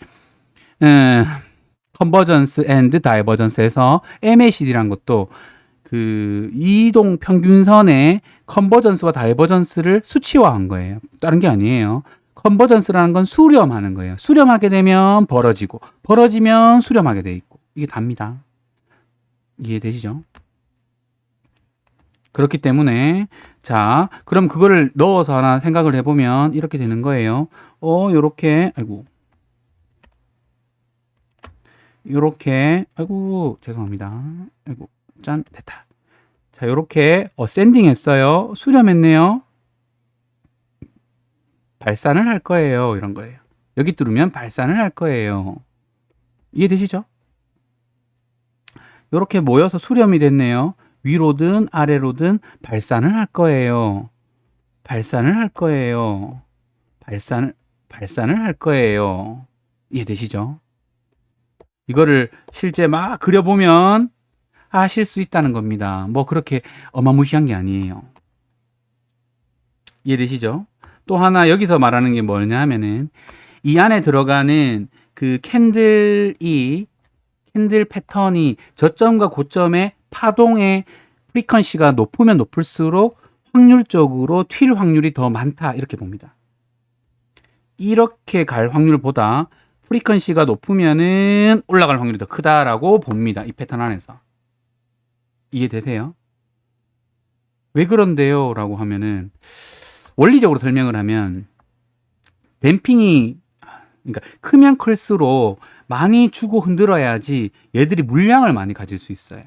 컨버전스 앤드 다이버전스에서 MACD라는 것도 그 이동 평균선의 컨버전스와 다이버전스를 수치화한 거예요. 다른 게 아니에요. 컨버전스라는 건 수렴하는 거예요. 수렴하게 되면 벌어지고 벌어지면 수렴하게 돼 있고 이게 답니다. 이해되시죠? 그렇기 때문에 자 그럼 그거를 넣어서 하나 생각을 해보면 이렇게 되는 거예요. 요렇게 아이고 요렇게 아이고 죄송합니다. 아이고 짠 됐다. 자 요렇게 어센딩 했어요. 수렴했네요. 발산을 할 거예요. 이런 거예요. 여기 뚫으면 발산을 할 거예요. 이해되시죠? 요렇게 모여서 수렴이 됐네요. 위로든 아래로든 발산을 할 거예요. 발산을 할 거예요. 발산을 할 거예요. 이해되시죠? 이거를 실제 막 그려보면 하실 수 있다는 겁니다. 뭐 그렇게 어마무시한 게 아니에요. 이해되시죠? 또 하나 여기서 말하는 게 뭐냐 하면은 이 안에 들어가는 그 캔들 패턴이 저점과 고점의 파동의 프리퀀시가 높으면 높을수록 확률적으로 튈 확률이 더 많다 이렇게 봅니다. 이렇게 갈 확률보다 프리퀀시가 높으면은 올라갈 확률이 더 크다라고 봅니다. 이 패턴 안에서. 이해되세요? 왜 그런데요? 라고 하면은 원리적으로 설명을 하면 댐핑이 그러니까 크면 클수록 많이 주고 흔들어야지 얘들이 물량을 많이 가질 수 있어요.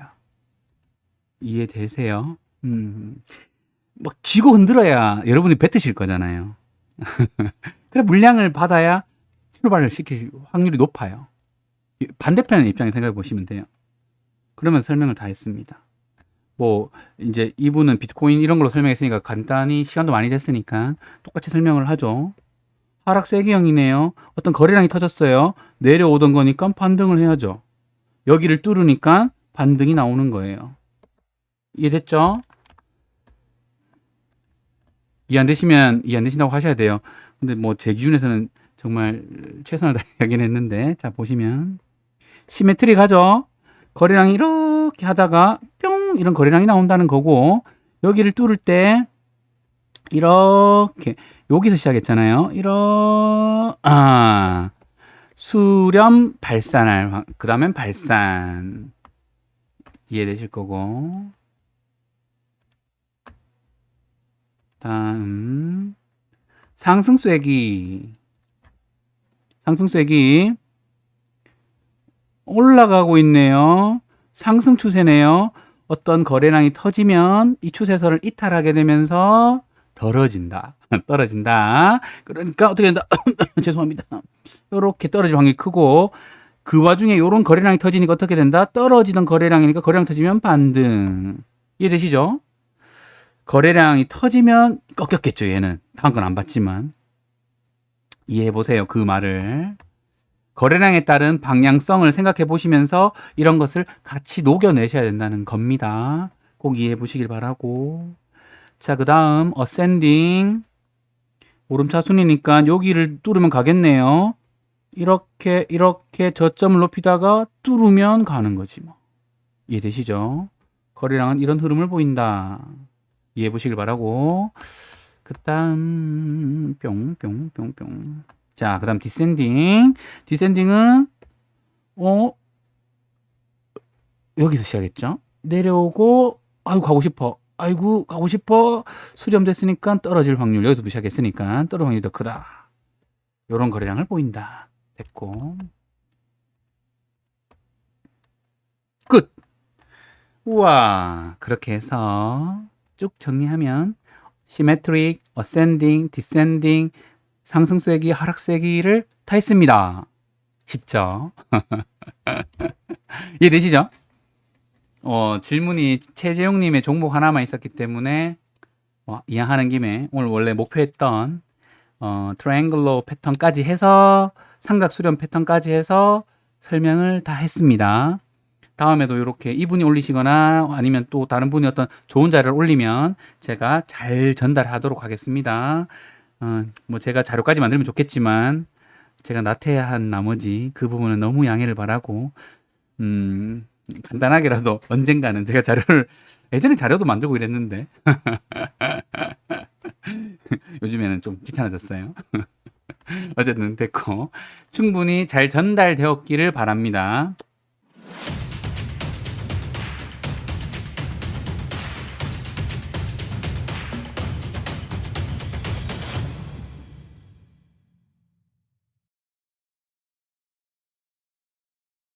이해되세요? 막 쥐고 흔들어야 여러분이 뱉으실 거잖아요. 그래 물량을 받아야 출발을 시킬 확률이 높아요. 반대편의 입장에 생각해 보시면 돼요. 그러면 설명을 다 했습니다. 뭐 이제 이분은 비트코인 이런 걸로 설명했으니까 간단히 시간도 많이 됐으니까 똑같이 설명을 하죠. 하락 세기형이네요. 어떤 거래량이 터졌어요. 내려오던 거니까 반등을 해야죠. 여기를 뚫으니까 반등이 나오는 거예요. 이해됐죠? 이해 안 되시면 이해 안 되신다고 하셔야 돼요. 근데 뭐 제 기준에서는 정말 최선을 다하긴 했는데 자 보시면 시메트리 가죠. 거래량이 이렇게 하다가 뿅 이런 거래량이 나온다는 거고 여기를 뚫을 때 이렇게 여기서 시작했잖아요. 수렴 발산할 그 다음엔 발산 이해되실 거고 다음 상승 쐐기 올라가고 있네요. 상승 추세네요. 어떤 거래량이 터지면 이 추세선을 이탈하게 되면서 떨어진다. 그러니까 어떻게 된다? 죄송합니다. 이렇게 떨어질 확률이 크고 그 와중에 이런 거래량이 터지니까 어떻게 된다? 떨어지던 거래량이니까 거래량 터지면 반등. 이해되시죠? 거래량이 터지면 꺾였겠죠. 얘는 다음 건 안 봤지만 이해해 보세요. 그 말을. 거래량에 따른 방향성을 생각해 보시면서 이런 것을 같이 녹여내셔야 된다는 겁니다. 꼭 이해해 보시길 바라고. 자, 그 다음 어센딩 오름차순이니까 여기를 뚫으면 가겠네요. 이렇게 저점을 높이다가 뚫으면 가는 거지 뭐. 이해되시죠? 거래량은 이런 흐름을 보인다. 이해해 보시길 바라고. 그 다음 뿅뿅뿅뿅. 자, 그 다음 디센딩은 여기서 시작했죠. 내려오고 아이고 가고 싶어 수렴됐으니까 떨어질 확률 여기서부터 시작했으니까 떨어질 확률이 더 크다. 요런 거래량을 보인다. 됐고 끝. 우와 그렇게 해서 쭉 정리하면 시메트릭, 어센딩, 디센딩, 상승세기, 하락세기를 다 했습니다. 쉽죠? 이해되시죠? 질문이 최재용님의 종목 하나만 있었기 때문에 이해하는 김에 오늘 원래 목표했던 트라이앵글로 패턴까지 해서 삼각 수렴 패턴까지 해서 설명을 다 했습니다. 다음에도 이렇게 이분이 올리시거나 아니면 또 다른 분이 어떤 좋은 자료를 올리면 제가 잘 전달하도록 하겠습니다. 뭐 제가 자료까지 만들면 좋겠지만 제가 나태한 나머지 그 부분은 너무 양해를 바라고 간단하게라도 언젠가는 제가 자료를 예전에 자료도 만들고 이랬는데 요즘에는 좀 귀찮아졌어요. 어쨌든 됐고 충분히 잘 전달되었기를 바랍니다.